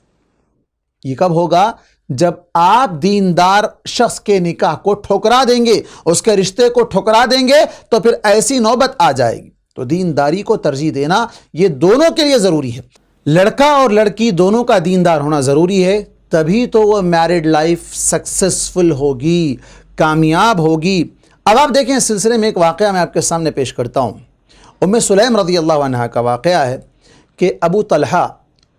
یہ کب ہوگا؟ جب آپ دیندار شخص کے نکاح کو ٹھکرا دیں گے، اس کے رشتے کو ٹھکرا دیں گے، تو پھر ایسی نوبت آ جائے گی۔ تو دینداری کو ترجیح دینا یہ دونوں کے لیے ضروری ہے، لڑکا اور لڑکی دونوں کا دیندار ہونا ضروری ہے، تبھی تو وہ میرڈ لائف سکسیسفل ہوگی، کامیاب ہوگی۔ اب آپ دیکھیں، اس سلسلے میں ایک واقعہ میں آپ کے سامنے پیش کرتا ہوں۔ ام سلیم رضی اللہ عنہ کا واقعہ ہے کہ ابو طلحہ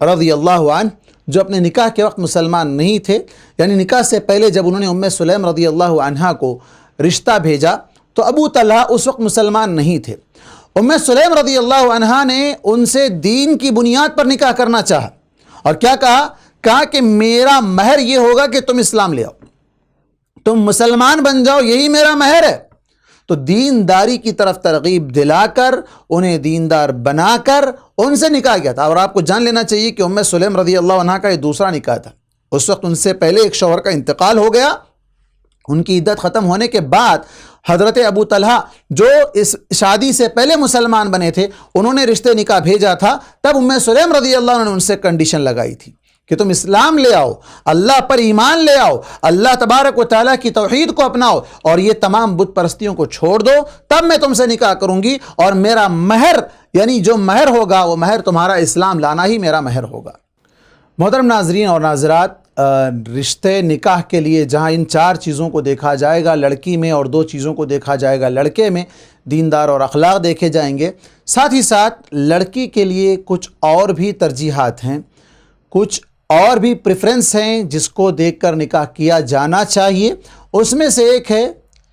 رضی اللہ عنہ جو اپنے نکاح کے وقت مسلمان نہیں تھے، یعنی نکاح سے پہلے جب انہوں نے ام سلیم رضی اللہ عنہ کو رشتہ بھیجا تو ابو طلحہ اس وقت مسلمان نہیں تھے۔ ام سلیم رضی اللہ عنہ نے ان سے دین کی بنیاد پر نکاح کرنا چاہا، اور کیا کہا؟ کہا کہ میرا مہر یہ ہوگا کہ تم اسلام لے آؤ، تم مسلمان بن جاؤ، یہی میرا مہر ہے۔ تو دینداری کی طرف ترغیب دلا کر، انہیں دیندار بنا کر ان سے نکاح کیا تھا۔ اور آپ کو جان لینا چاہیے کہ ام سلیم رضی اللہ عنہ کا یہ دوسرا نکاح تھا۔ اس وقت ان سے پہلے ایک شوہر کا انتقال ہو گیا، ان کی عدت ختم ہونے کے بعد حضرت ابو طلحہ جو اس شادی سے پہلے مسلمان بنے تھے، انہوں نے رشتے نکاح بھیجا تھا، تب ام سلیم رضی اللہ عنہ نے ان سے کنڈیشن لگائی تھی کہ تم اسلام لے آؤ، اللہ پر ایمان لے آؤ، اللہ تبارک و تعالیٰ کی توحید کو اپناؤ، اور یہ تمام بت پرستیوں کو چھوڑ دو، تب میں تم سے نکاح کروں گی، اور میرا مہر، یعنی جو مہر ہوگا وہ مہر تمہارا اسلام لانا ہی میرا مہر ہوگا۔ محترم ناظرین اور ناظرات، رشتے نکاح کے لیے جہاں ان 4 چیزوں کو دیکھا جائے گا لڑکی میں، اور 2 چیزوں کو دیکھا جائے گا لڑکے میں، دیندار اور اخلاق دیکھے جائیں گے، ساتھ ہی ساتھ لڑکی کے لیے کچھ اور بھی ترجیحات ہیں، کچھ اور بھی پریفرنس ہیں جس کو دیکھ کر نکاح کیا جانا چاہیے۔ اس میں سے ایک ہے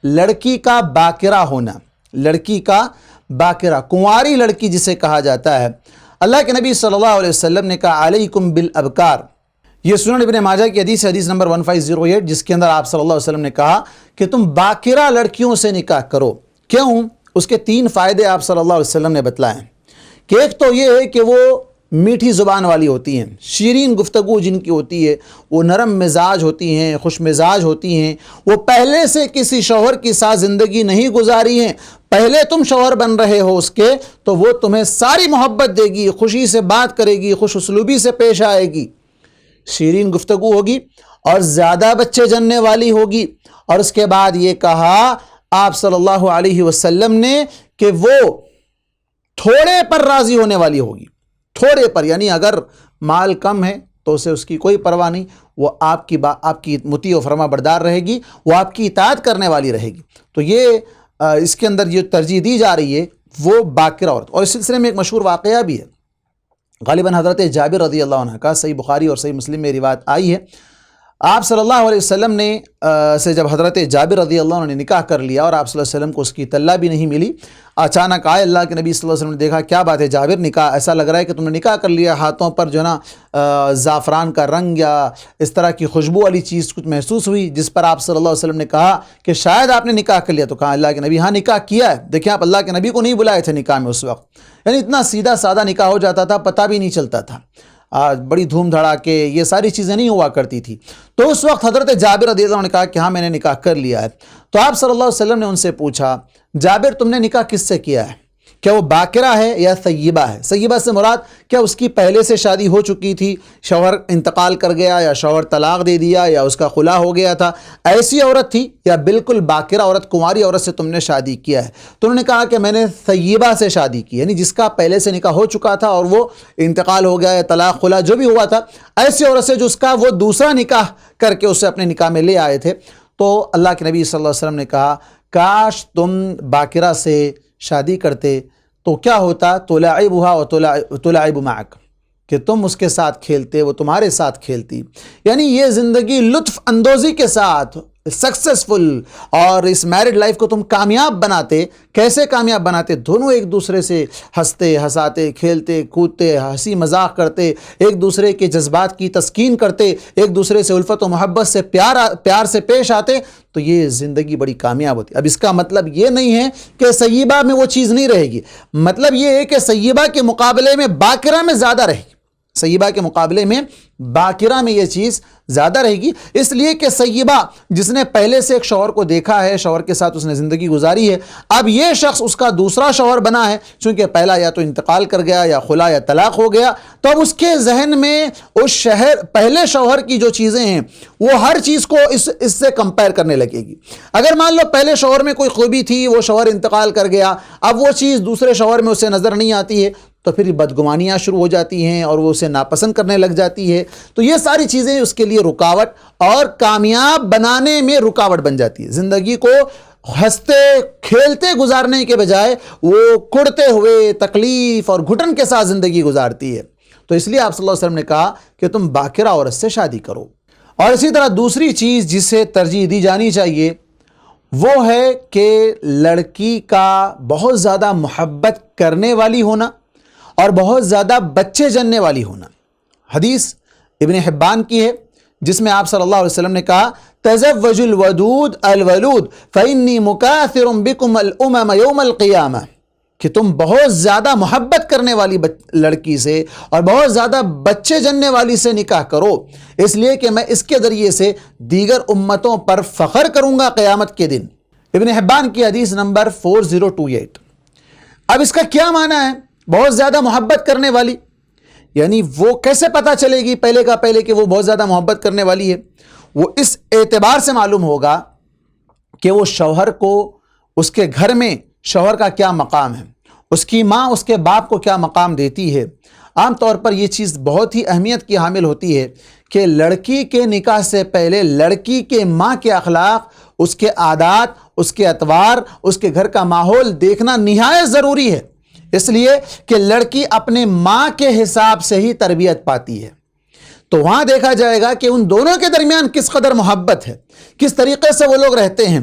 لڑکی کا باکرہ ہونا، لڑکی کا باکرہ، کنواری لڑکی جسے کہا جاتا ہے۔ اللہ کے نبی صلی اللہ علیہ وسلم نے کہا علیکم بالابکار، یہ سنن ابن ماجہ کی حدیث نمبر 1508، جس کے اندر آپ صلی اللہ علیہ وسلم نے کہا کہ تم باکرہ لڑکیوں سے نکاح کرو۔ کیوں؟ اس کے 3 فائدے آپ صلی اللہ علیہ وسلم نے بتلائے ہیں کہ ایک تو یہ ہے کہ وہ میٹھی زبان والی ہوتی ہیں، شیرین گفتگو جن کی ہوتی ہے، وہ نرم مزاج ہوتی ہیں، خوش مزاج ہوتی ہیں، وہ پہلے سے کسی شوہر کے ساتھ زندگی نہیں گزاری ہیں، پہلے تم شوہر بن رہے ہو اس کے، تو وہ تمہیں ساری محبت دے گی، خوشی سے بات کرے گی، خوش اسلوبی سے پیش آئے گی، شیرین گفتگو ہوگی، اور زیادہ بچے جننے والی ہوگی۔ اور اس کے بعد یہ کہا آپ صلی اللہ علیہ وسلم نے کہ وہ تھوڑے پر راضی ہونے والی ہوگی، تھوڑے پر، یعنی اگر مال کم ہے تو اسے اس کی کوئی پرواہ نہیں، وہ آپ کی مطیع و فرما بردار رہے گی، وہ آپ کی اطاعت کرنے والی رہے گی۔ تو یہ اس کے اندر جو ترجیح دی جا رہی ہے وہ باکرہ عورت۔ اور اس سلسلے میں ایک مشہور واقعہ بھی ہے، غالباً حضرت جابر رضی اللہ عنہ کا، صحیح بخاری اور صحیح مسلم میں روایت آئی ہے۔ آپ صلی اللہ علیہ وسلم نے سے جب حضرت جابر رضی اللہ عنہ نے نکاح کر لیا اور آپ صلی اللہ علیہ وسلم کو اس کی اطلاع بھی نہیں ملی، اچانک آئے اللہ کے نبی صلی اللہ علیہ وسلم نے دیکھا کیا بات ہے جابر، نکاح ایسا لگ رہا ہے کہ تم نے نکاح کر لیا، ہاتھوں پر جو ہے نا زعفران کا رنگ یا اس طرح کی خوشبو والی چیز کچھ محسوس ہوئی، جس پر آپ صلی اللہ علیہ وسلم نے کہا کہ شاید آپ نے نکاح کر لیا۔ تو کہا اللہ کے نبی ہاں نکاح کیا ہے۔ دیکھیں آپ اللہ کے نبی کو نہیں بلائے تھے نکاح میں اس وقت، یعنی اتنا سیدھا سادہ نکاح ہو جاتا تھا، پتہ بھی نہیں چلتا تھا، بڑی دھوم دھڑاکے یہ ساری چیزیں نہیں ہوا کرتی تھی۔ تو اس وقت حضرت جابر رضی اللہ عنہ نے کہا کہ ہاں میں نے نکاح کر لیا ہے۔ تو آپ صلی اللہ علیہ وسلم نے ان سے پوچھا جابر تم نے نکاح کس سے کیا ہے؟ کیا وہ باکرہ ہے یا سیبہ ہے؟ سیبہ سے مراد کیا اس کی پہلے سے شادی ہو چکی تھی، شوہر انتقال کر گیا یا شوہر طلاق دے دیا یا اس کا خلا ہو گیا تھا، ایسی عورت تھی، یا بالکل باکرہ عورت، کنواری عورت سے تم نے شادی کیا ہے؟ تو انہوں نے کہا کہ میں نے سیبہ سے شادی کی، یعنی جس کا پہلے سے نکاح ہو چکا تھا اور وہ انتقال ہو گیا یا طلاق خلا جو بھی ہوا تھا، ایسی عورت سے جو اس کا وہ دوسرا نکاح کر کے اسے اپنے نکاح میں لے آئے تھے۔ تو اللہ کے نبی صلی اللہ علیہ وسلم نے کہا کاش تم باکرہ سے شادی کرتے تو کیا ہوتا، تلاعبها وتلاعب معك، کہ تم اس کے ساتھ کھیلتے وہ تمہارے ساتھ کھیلتی، یعنی یہ زندگی لطف اندوزی کے ساتھ سکسیسفل اور اس میرڈ لائف کو تم کامیاب بناتے، کیسے کامیاب بناتے؟ دونوں ایک دوسرے سے ہنستے ہنساتے، کھیلتے کودتے، ہنسی مذاق کرتے، ایک دوسرے کے جذبات کی تسکین کرتے، ایک دوسرے سے الفت و محبت سے پیار سے پیش آتے، تو یہ زندگی بڑی کامیاب ہوتی ہے۔ اب اس کا مطلب یہ نہیں ہے کہ سیبہ میں وہ چیز نہیں رہے گی، مطلب یہ ہے کہ سیبہ کے مقابلے میں باکرہ میں زیادہ رہے گی، سیبہ کے مقابلے میں باکرہ میں یہ چیز زیادہ رہے گی، اس لیے کہ سیبہ جس نے پہلے سے ایک شوہر کو دیکھا ہے، شوہر کے ساتھ اس نے زندگی گزاری ہے، اب یہ شخص اس کا دوسرا شوہر بنا ہے، چونکہ پہلا یا تو انتقال کر گیا یا خلا یا طلاق ہو گیا، تو اب اس کے ذہن میں اس پہلے شوہر کی جو چیزیں ہیں وہ ہر چیز کو اس سے کمپیئر کرنے لگے گی۔ اگر مان لو پہلے شوہر میں کوئی خوبی تھی، وہ شوہر انتقال کر گیا، اب وہ چیز دوسرے شوہر میں اسے نظر نہیں آتی ہے، تو پھر بدگمانیاں شروع ہو جاتی ہیں اور وہ اسے ناپسند کرنے لگ جاتی ہے، تو یہ ساری چیزیں اس کے لیے رکاوٹ اور کامیاب بنانے میں رکاوٹ بن جاتی ہے۔ زندگی کو ہنستے کھیلتے گزارنے کے بجائے وہ کڑتے ہوئے تکلیف اور گھٹن کے ساتھ زندگی گزارتی ہے، تو اس لیے آپ صلی اللہ علیہ وسلم نے کہا کہ تم باکرہ عورت سے شادی کرو۔ اور اسی طرح دوسری چیز جسے ترجیح دی جانی چاہیے وہ ہے کہ لڑکی کا بہت زیادہ محبت کرنے والی ہونا اور بہت زیادہ بچے جننے والی ہونا۔ حدیث ابن حبان کی ہے جس میں آپ صلی اللہ علیہ وسلم نے کہا تزوج الودود الولود فإنی مکاثر بکم الامم یوم القیامہ، کہ تم بہت زیادہ محبت کرنے والی لڑکی سے اور بہت زیادہ بچے جننے والی سے نکاح کرو، اس لیے کہ میں اس کے ذریعے سے دیگر امتوں پر فخر کروں گا قیامت کے دن۔ ابن حبان کی حدیث نمبر 4028۔ اب اس کا کیا معنی ہے بہت زیادہ محبت کرنے والی؟ یعنی وہ کیسے پتہ چلے گی پہلے کا پہلے کہ وہ بہت زیادہ محبت کرنے والی ہے؟ وہ اس اعتبار سے معلوم ہوگا کہ وہ شوہر کو اس کے گھر میں شوہر کا کیا مقام ہے، اس کی ماں اس کے باپ کو کیا مقام دیتی ہے۔ عام طور پر یہ چیز بہت ہی اہمیت کی حامل ہوتی ہے کہ لڑکی کے نکاح سے پہلے لڑکی کے ماں کے اخلاق، اس کے عادات، اس کے اطوار، اس کے گھر کا ماحول دیکھنا نہایت ضروری ہے، اس لیے کہ لڑکی اپنے ماں کے حساب سے ہی تربیت پاتی ہے، تو وہاں دیکھا جائے گا کہ ان دونوں کے درمیان کس قدر محبت ہے، کس طریقے سے وہ لوگ رہتے ہیں۔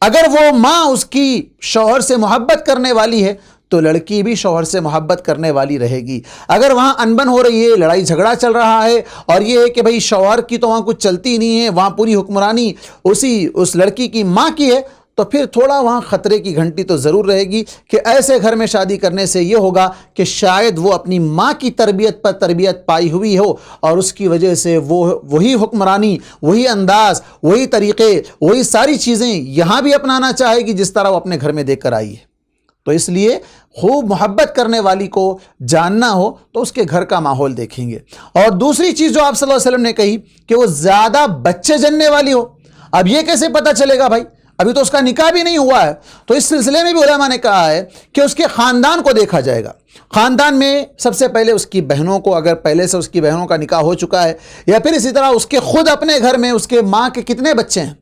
اگر وہ ماں اس کی شوہر سے محبت کرنے والی ہے تو لڑکی بھی شوہر سے محبت کرنے والی رہے گی۔ اگر وہاں انبن ہو رہی ہے، لڑائی جھگڑا چل رہا ہے اور یہ ہے کہ بھئی شوہر کی تو وہاں کچھ چلتی نہیں ہے، وہاں پوری حکمرانی اس لڑکی کی ماں کی ہے، تو پھر تھوڑا وہاں خطرے کی گھنٹی تو ضرور رہے گی کہ ایسے گھر میں شادی کرنے سے یہ ہوگا کہ شاید وہ اپنی ماں کی تربیت پر تربیت پائی ہوئی ہو اور اس کی وجہ سے وہی حکمرانی، وہی انداز، وہی طریقے، وہی ساری چیزیں یہاں بھی اپنانا چاہے گی جس طرح وہ اپنے گھر میں دیکھ کر آئی ہے۔ تو اس لیے خوب محبت کرنے والی کو جاننا ہو تو اس کے گھر کا ماحول دیکھیں گے۔ اور دوسری چیز جو آپ صلی اللہ علیہ وسلم نے کہی کہ وہ زیادہ بچے جننے والی ہو۔ اب یہ کیسے پتہ چلے گا بھائی؟ ابھی تو اس کا نکاح بھی نہیں ہوا ہے، تو اس سلسلے میں بھی علماء نے کہا ہے کہ اس کے خاندان کو دیکھا جائے گا۔ خاندان میں سب سے پہلے اس کی بہنوں کو، اگر پہلے سے اس کی بہنوں کا نکاح ہو چکا ہے، یا پھر اسی طرح اس کے خود اپنے گھر میں اس کے ماں کے کتنے بچے ہیں،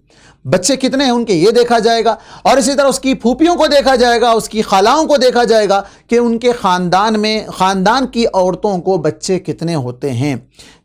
بچے کتنے ہیں ان کے، یہ دیکھا جائے گا۔ اور اسی طرح اس کی پھوپھیوں کو دیکھا جائے گا، اس کی خالاؤں کو دیکھا جائے گا کہ ان کے خاندان میں، خاندان کی عورتوں کو بچے کتنے ہوتے ہیں۔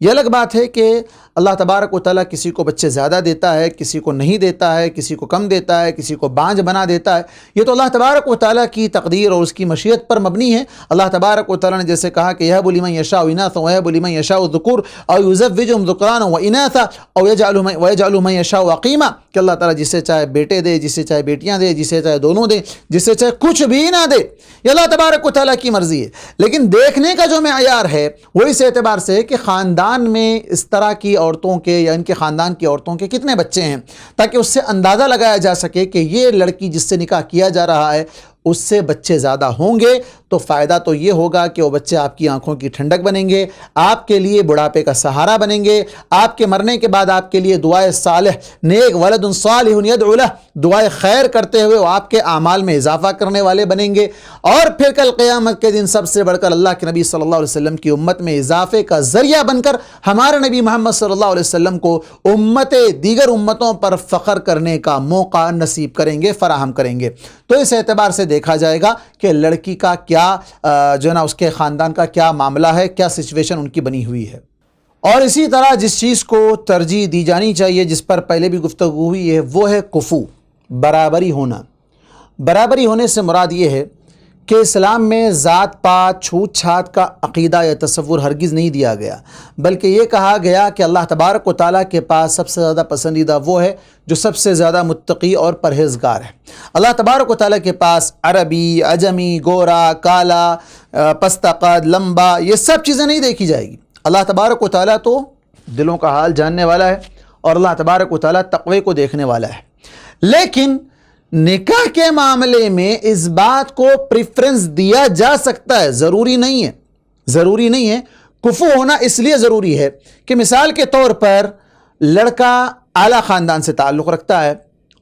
یہ الگ بات ہے کہ اللہ تبارک و تعالیٰ کسی کو بچے زیادہ دیتا ہے، کسی کو نہیں دیتا ہے، کسی کو کم دیتا ہے، کسی کو بانجھ بنا دیتا ہے، یہ تو اللہ تبارک و تعالیٰ کی تقدیر اور اس کی مشیت پر مبنی ہے۔ اللہ تبارک و تعالیٰ نے جیسے کہا کہ یَهَبُ لِمَن يَشَاءُ إِنَاثًا وَيَهَبُ لِمَن يَشَاءُ الذُّكُورَ أَوْ يُزَوِّجُهُمْ ذُكْرَانًا وَإِنَاثًا أَوْ يَجْعَلُ مَن يَشَاءُ عَقِيمًا، کہ اللہ تعالیٰ جسے چاہے بیٹے دے، جسے چاہے بیٹیاں دے، جسے چاہے دونوں دے، جسے چاہے کچھ بھی نہ دے، یہ اللہ تبارک و تعالیٰ کی مرضی ہے۔ لیکن دیکھنے کا جو معیار ہے وہ اس اعتبار سے کہ خاندان میں اس طرح کی عورتوں کے یا ان کے خاندان کی عورتوں کے کتنے بچے ہیں، تاکہ اس سے اندازہ لگایا جا سکے کہ یہ لڑکی جس سے نکاح کیا جا رہا ہے اس سے بچے زیادہ ہوں گے، تو فائدہ تو یہ ہوگا کہ وہ بچے آپ کی آنکھوں کی ٹھنڈک بنیں گے، آپ کے لیے بڑھاپے کا سہارا بنیں گے، آپ کے مرنے کے بعد آپ کے لیے دعائے صالح، نیک ولد صالح یدعو لہ، دعائے خیر کرتے ہوئے وہ آپ کے اعمال میں اضافہ کرنے والے بنیں گے، اور پھر کل قیامت کے دن سب سے بڑھ کر اللہ کے نبی صلی اللہ علیہ وسلم کی امت میں اضافے کا ذریعہ بن کر ہمارے نبی محمد صلی اللہ علیہ وسلم کو دیگر امتوں پر فخر کرنے کا موقع نصیب کریں گے، فراہم کریں گے۔ تو اس اعتبار سے دیکھا جائے گا کہ لڑکی کا کیا جو ہے نا اس کے خاندان کا کیا معاملہ ہے، کیا سچویشن ان کی بنی ہوئی ہے۔ اور اسی طرح جس چیز کو ترجیح دی جانی چاہیے، جس پر پہلے بھی گفتگو ہوئی ہے، وہ ہے کفو، برابری ہونا۔ برابری ہونے سے مراد یہ ہے کہ اسلام میں ذات پات چھوت چھات کا عقیدہ یا تصور ہرگز نہیں دیا گیا، بلکہ یہ کہا گیا کہ اللہ تبارک و تعالیٰ کے پاس سب سے زیادہ پسندیدہ وہ ہے جو سب سے زیادہ متقی اور پرہیزگار ہے۔ اللہ تبارک و تعالیٰ کے پاس عربی، عجمی، گورا، کالا، پست قد، لمبا، یہ سب چیزیں نہیں دیکھی جائے گی۔ اللہ تبارک و تعالیٰ تو دلوں کا حال جاننے والا ہے، اور اللہ تبارک و تعالیٰ تقوی کو دیکھنے والا ہے۔ لیکن نکاح کے معاملے میں اس بات کو پریفرنس دیا جا سکتا ہے، ضروری نہیں ہے۔ کفو ہونا اس لیے ضروری ہے کہ مثال کے طور پر لڑکا اعلیٰ خاندان سے تعلق رکھتا ہے،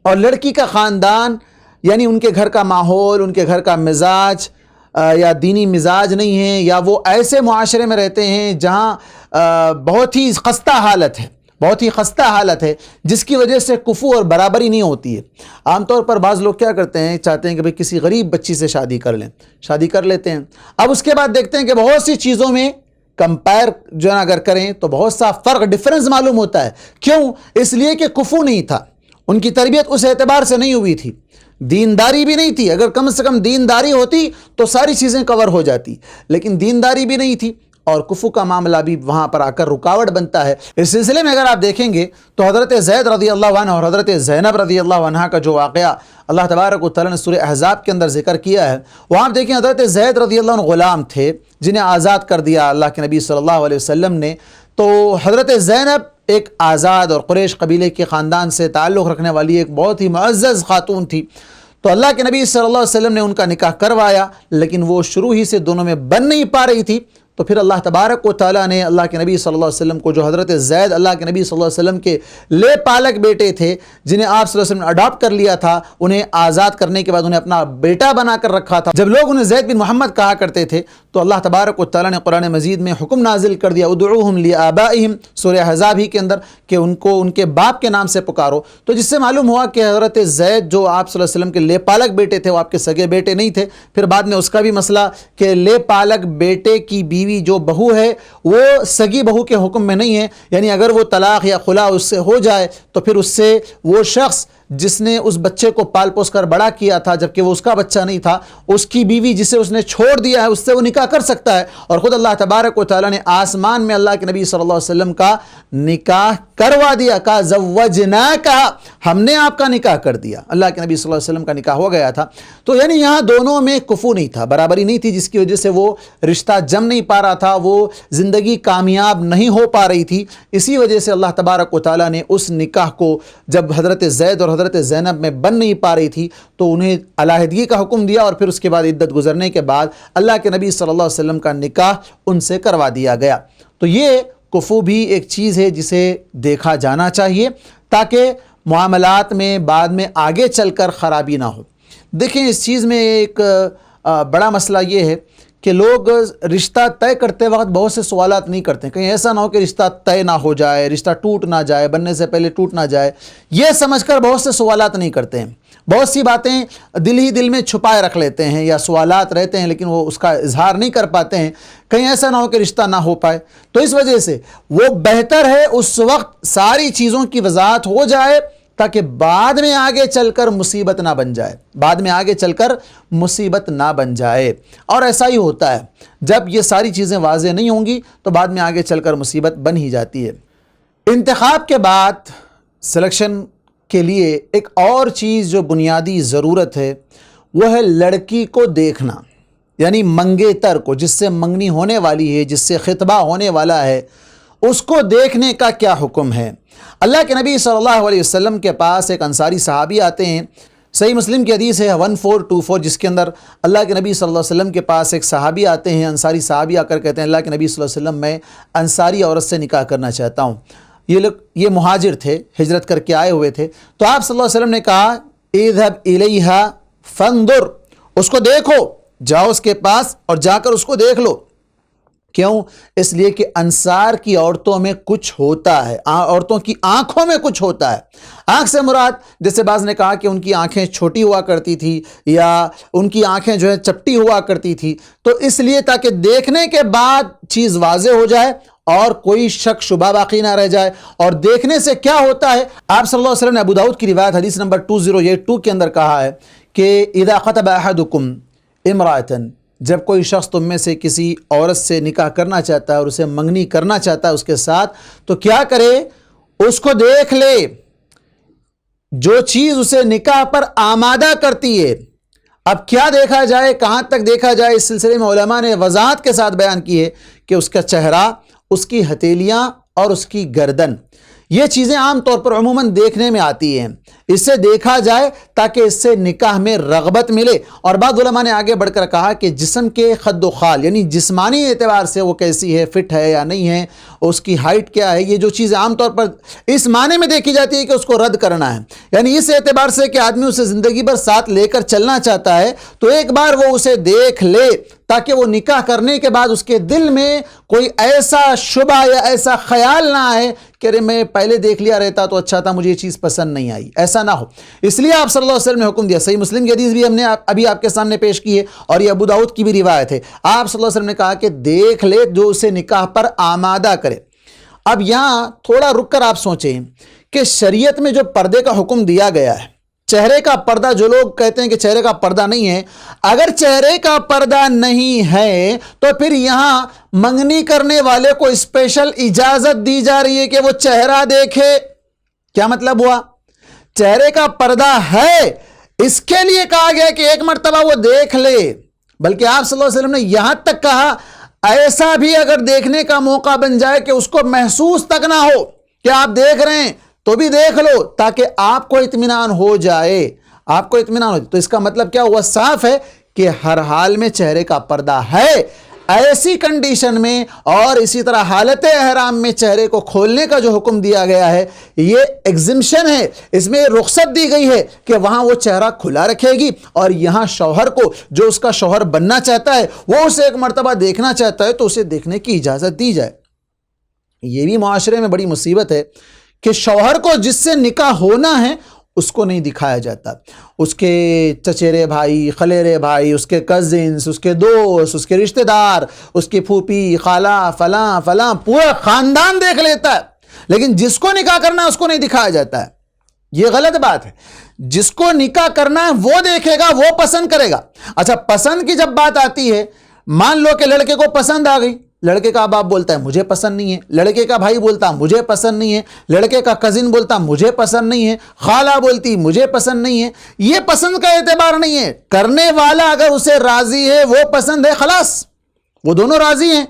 اور لڑکی کا خاندان یعنی ان کے گھر کا ماحول، ان کے گھر کا مزاج یا دینی مزاج نہیں ہے، یا وہ ایسے معاشرے میں رہتے ہیں جہاں بہت ہی خستہ حالت ہے جس کی وجہ سے کفو اور برابری نہیں ہوتی ہے۔ عام طور پر بعض لوگ کیا کرتے ہیں، چاہتے ہیں کہ بھئی کسی غریب بچی سے شادی کر لیتے ہیں۔ اب اس کے بعد دیکھتے ہیں کہ بہت سی چیزوں میں کمپائر جو ہے اگر کریں تو بہت سا ڈفرنس معلوم ہوتا ہے۔ کیوں؟ اس لیے کہ کفو نہیں تھا، ان کی تربیت اس اعتبار سے نہیں ہوئی تھی، دینداری بھی نہیں تھی۔ اگر کم سے کم دینداری ہوتی تو ساری چیزیں کور ہو جاتی، لیکن دینداری بھی نہیں تھی، اور کفو کا معاملہ بھی وہاں پر آ کر رکاوٹ بنتا ہے۔ اس سلسلے میں اگر آپ دیکھیں گے تو حضرت زید رضی اللہ عنہ اور حضرت زینب رضی اللہ عنہ کا جو واقعہ اللہ تبارک و تعالیٰ نے سورہ احزاب کے اندر ذکر کیا ہے، وہاں آپ دیکھیں حضرت زید رضی اللہ عنہ غلام تھے جنہیں آزاد کر دیا اللہ کے نبی صلی اللہ علیہ وسلم نے۔ تو حضرت زینب ایک آزاد اور قریش قبیلے کے خاندان سے تعلق رکھنے والی ایک بہت ہی معزز خاتون تھی۔ تو اللہ کے نبی صلی اللہ علیہ وسلم نے ان کا نکاح کروایا، لیکن وہ شروع ہی سے دونوں میں بن نہیں پا رہی تھی۔ تو پھر اللہ تبارک و تعالیٰ نے اللہ کے نبی صلی اللہ علیہ وسلم کو، جو حضرت زید اللہ کے نبی صلی اللہ علیہ وسلم کے لے پالک بیٹے تھے جنہیں آپ صلی اللہ علیہ وسلم نے اڈاپٹ کر لیا تھا، انہیں آزاد کرنے کے بعد انہیں اپنا بیٹا بنا کر رکھا تھا۔ جب لوگ انہیں زید بن محمد کہا کرتے تھے تو اللہ تبارک و تعالیٰ نے قرآن مجید میں حکم نازل کر دیا، ادعوہم لآبائہم، سورہ احزاب ہی کے اندر، کہ ان کو ان کے باپ کے نام سے پکارو۔ تو جس سے معلوم ہوا کہ حضرت زید جو آپ صلی اللہ علیہ وسلم کے لے پالک بیٹے تھے وہ آپ کے سگے بیٹے نہیں تھے۔ پھر بعد میں اس کا بھی مسئلہ کہ لے پالک بیٹے کی بیوی جو بہو ہے وہ سگی بہو کے حکم میں نہیں ہے، یعنی اگر وہ طلاق یا خلا اس سے ہو جائے تو پھر اس سے وہ شخص جس نے اس بچے کو پال پوس کر بڑا کیا تھا جبکہ وہ اس کا بچہ نہیں تھا، اس کی بیوی جسے اس نے چھوڑ دیا ہے اس سے وہ نکاح کر سکتا ہے۔ اور خود اللہ تبارک و تعالیٰ نے آسمان میں اللہ کے نبی صلی اللہ علیہ وسلم کا نکاح کروا دیا، کہا زوجناکا، ہم نے آپ کا نکاح کر دیا، اللہ کے نبی صلی اللہ علیہ وسلم کا نکاح ہو گیا تھا۔ تو یعنی یہاں دونوں میں کفو نہیں تھا، برابری نہیں تھی، جس کی وجہ سے وہ رشتہ جم نہیں پا رہا تھا، وہ زندگی کامیاب نہیں ہو پا رہی تھی۔ اسی وجہ سے اللہ تبارک و تعالیٰ نے اس نکاح کو جب حضرت زید اور حضرت زینب میں بن نہیں پا رہی تھی تو انہیں علیحدگی کا حکم دیا، اور پھر اس کے بعد عدت گزرنے کے بعد اللہ کے نبی صلی اللہ علیہ وسلم کا نکاح ان سے کروا دیا گیا۔ تو یہ کفو بھی ایک چیز ہے جسے دیکھا جانا چاہیے تاکہ معاملات میں بعد میں آگے چل کر خرابی نہ ہو۔ دیکھیں اس چیز میں ایک بڑا مسئلہ یہ ہے کہ لوگ رشتہ طے کرتے وقت بہت سے سوالات نہیں کرتے، کہیں ایسا نہ ہو کہ رشتہ طے نہ ہو جائے، رشتہ ٹوٹ نہ جائے، بننے سے پہلے ٹوٹ نہ جائے، یہ سمجھ کر بہت سے سوالات نہیں کرتے ہیں۔ بہت سی باتیں دل ہی دل میں چھپائے رکھ لیتے ہیں، یا سوالات رہتے ہیں لیکن وہ اس کا اظہار نہیں کر پاتے ہیں، کہیں ایسا نہ ہو کہ رشتہ نہ ہو پائے۔ تو اس وجہ سے وہ بہتر ہے اس وقت ساری چیزوں کی وضاحت ہو جائے تاکہ بعد میں آگے چل کر مصیبت نہ بن جائے، اور ایسا ہی ہوتا ہے جب یہ ساری چیزیں واضح نہیں ہوں گی تو بعد میں آگے چل کر مصیبت بن ہی جاتی ہے۔ انتخاب کے بعد سلیکشن کے لیے ایک اور چیز جو بنیادی ضرورت ہے وہ ہے لڑکی کو دیکھنا، یعنی منگیتر کو، جس سے منگنی ہونے والی ہے، جس سے خطبہ ہونے والا ہے، اس کو دیکھنے کا کیا حکم ہے۔ اللہ کے نبی صلی اللہ علیہ وسلم کے پاس ایک انصاری صحابی آتے ہیں، صحیح مسلم کی حدیث ہے 1424 جس کے اندر اللہ کے نبی صلی اللہ علیہ وسلم کے پاس ایک صحابی آتے ہیں، انصاری صحابی آ کر کہتے ہیں اللہ کے نبی صلی اللہ علیہ وسلم میں انصاری عورت سے نکاح کرنا چاہتا ہوں۔ یہ مہاجر تھے، ہجرت کر کے آئے ہوئے تھے۔ تو آپ صلی اللہ علیہ وسلم نے کہا اذهب الیہا فانظر، اس کو دیکھو، جاؤ اس کے پاس اور جا کر اس کو دیکھ لو۔ کیوں؟ اس لیے کہ انصار کی عورتوں میں کچھ ہوتا ہے، عورتوں کی آنکھوں میں کچھ ہوتا ہے۔ آنکھ سے مراد جیسے بعض نے کہا کہ ان کی آنکھیں چھوٹی ہوا کرتی تھی یا ان کی آنکھیں جو ہے چپٹی ہوا کرتی تھی، تو اس لیے تاکہ دیکھنے کے بعد چیز واضح ہو جائے اور کوئی شک شبہ باقی نہ رہ جائے. اور دیکھنے سے کیا ہوتا ہے؟ آپ صلی اللہ علیہ وسلم نے ابو داؤد کی روایت حدیث نمبر 2082 کے اندر کہا ہے کہ اذا خطب احدکم امرأۃ، جب کوئی شخص تم میں سے کسی عورت سے نکاح کرنا چاہتا ہے اور اسے منگنی کرنا چاہتا ہے اس کے ساتھ، تو کیا کرے؟ اس کو دیکھ لے. جو چیز اسے نکاح پر آمادہ کرتی ہے. اب کیا دیکھا جائے، کہاں تک دیکھا جائے؟ اس سلسلے میں علماء نے وضاحت کے ساتھ بیان کی ہے کہ اس کا چہرہ، اس کی ہتھیلیاں اور اس کی گردن، یہ چیزیں عام طور پر عموماً دیکھنے میں آتی ہیں. اسے دیکھا جائے تاکہ اس سے نکاح میں رغبت ملے. اور بعض علماء نے آگے بڑھ کر کہا کہ جسم کے خد و خال، یعنی جسمانی اعتبار سے وہ کیسی ہے، فٹ ہے یا نہیں ہے، اس کی ہائٹ کیا ہے، یہ جو چیزیں عام طور پر اس معنی میں دیکھی جاتی ہے کہ اس کو رد کرنا ہے، یعنی اس اعتبار سے کہ آدمی اسے زندگی بھر ساتھ لے کر چلنا چاہتا ہے، تو ایک بار وہ اسے دیکھ لے تاکہ وہ نکاح کرنے کے بعد اس کے دل میں کوئی ایسا شبہ یا ایسا خیال نہ آئے کہ ارے میں پہلے دیکھ لیا رہتا تو اچھا تھا، مجھے یہ چیز پسند نہیں آئی، ایسا نہ ہو. اس لیے آپ صلی اللہ علیہ وسلم نے حکم دیا. صحیح مسلم کی حدیث بھی ہم نے ابھی آپ کے سامنے پیش کی ہے اور یہ ابو داؤد کی بھی روایت ہے. آپ صلی اللہ علیہ وسلم نے کہا کہ دیکھ لے جو اسے نکاح پر آمادہ کرے. اب یہاں تھوڑا رک کر آپ سوچیں کہ شریعت میں جو پردے کا حکم دیا گیا ہے، چہرے کا پردہ، جو لوگ کہتے ہیں کہ چہرے کا پردہ نہیں ہے، اگر چہرے کا پردہ نہیں ہے تو پھر یہاں منگنی کرنے والے کو اسپیشل اجازت دی جا رہی ہے کہ وہ چہرہ دیکھے. کیا مطلب ہوا؟ چہرے کا پردہ ہے، اس کے لیے کہا گیا کہ ایک مرتبہ وہ دیکھ لے. بلکہ آپ صلی اللہ علیہ وسلم نے یہاں تک کہا ایسا بھی اگر دیکھنے کا موقع بن جائے کہ اس کو محسوس تک نہ ہو کہ آپ دیکھ رہے ہیں تو بھی دیکھ لو تاکہ آپ کو اطمینان ہو جائے، آپ کو اطمینان ہو جائے. تو اس کا مطلب کیا ہوا؟ صاف ہے کہ ہر حال میں چہرے کا پردہ ہے. ایسی کنڈیشن میں اور اسی طرح حالت احرام میں چہرے کو کھولنے کا جو حکم دیا گیا ہے یہ ایگزمشن ہے، اس میں رخصت دی گئی ہے کہ وہاں وہ چہرہ کھلا رکھے گی اور یہاں شوہر کو، جو اس کا شوہر بننا چاہتا ہے، وہ اسے ایک مرتبہ دیکھنا چاہتا ہے تو اسے دیکھنے کی اجازت دی جائے. یہ بھی معاشرے میں بڑی مصیبت ہے کہ شوہر کو جس سے نکاح ہونا ہے اس کو نہیں دکھایا جاتا. اس کے چچیرے بھائی، خلیرے بھائی، اس کے کزنز، اس کے دوست، اس کے رشتہ دار، اس کی پھوپھی، خالہ، فلاں فلاں، پورا خاندان دیکھ لیتا ہے، لیکن جس کو نکاح کرنا ہے اس کو نہیں دکھایا جاتا ہے. یہ غلط بات ہے. جس کو نکاح کرنا ہے وہ دیکھے گا، وہ پسند کرے گا. اچھا، پسند کی جب بات آتی ہے، مان لو کہ لڑکے کو پسند آ گئی، لڑکے کا باپ بولتا ہے مجھے پسند نہیں ہے، لڑکے کا بھائی بولتا مجھے پسند نہیں ہے، لڑکے کا کزن بولتا مجھے پسند نہیں ہے، خالہ بولتی مجھے پسند نہیں ہے. یہ پسند کا اعتبار نہیں ہے. کرنے والا اگر اسے راضی ہے، وہ پسند ہے، خلاص وہ دونوں راضی ہیں،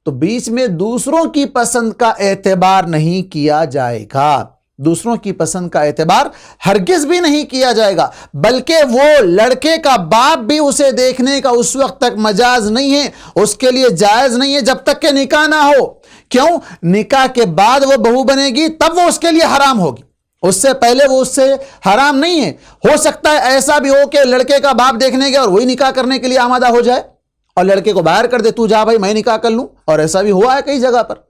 تو بیچ میں دوسروں کی پسند کا اعتبار نہیں کیا جائے گا. دوسروں کی پسند کا اعتبار ہرگز بھی نہیں کیا جائے گا. بلکہ وہ لڑکے کا باپ بھی اسے دیکھنے کا اس وقت تک مجاز نہیں ہے، اس کے لیے جائز نہیں ہے جب تک کہ نکاح نہ ہو. کیوں؟ نکاح کے بعد وہ بہو بنے گی تب وہ اس کے لیے حرام ہوگی، اس سے پہلے وہ اس سے حرام نہیں ہے. ہو سکتا ہے ایسا بھی ہو کہ لڑکے کا باپ دیکھنے گیا اور وہی نکاح کرنے کے لیے آمادہ ہو جائے اور لڑکے کو باہر کر دے، تو جا بھائی میں نکاح کر لوں، اور ایسا بھی ہوا ہے کئی جگہ پر.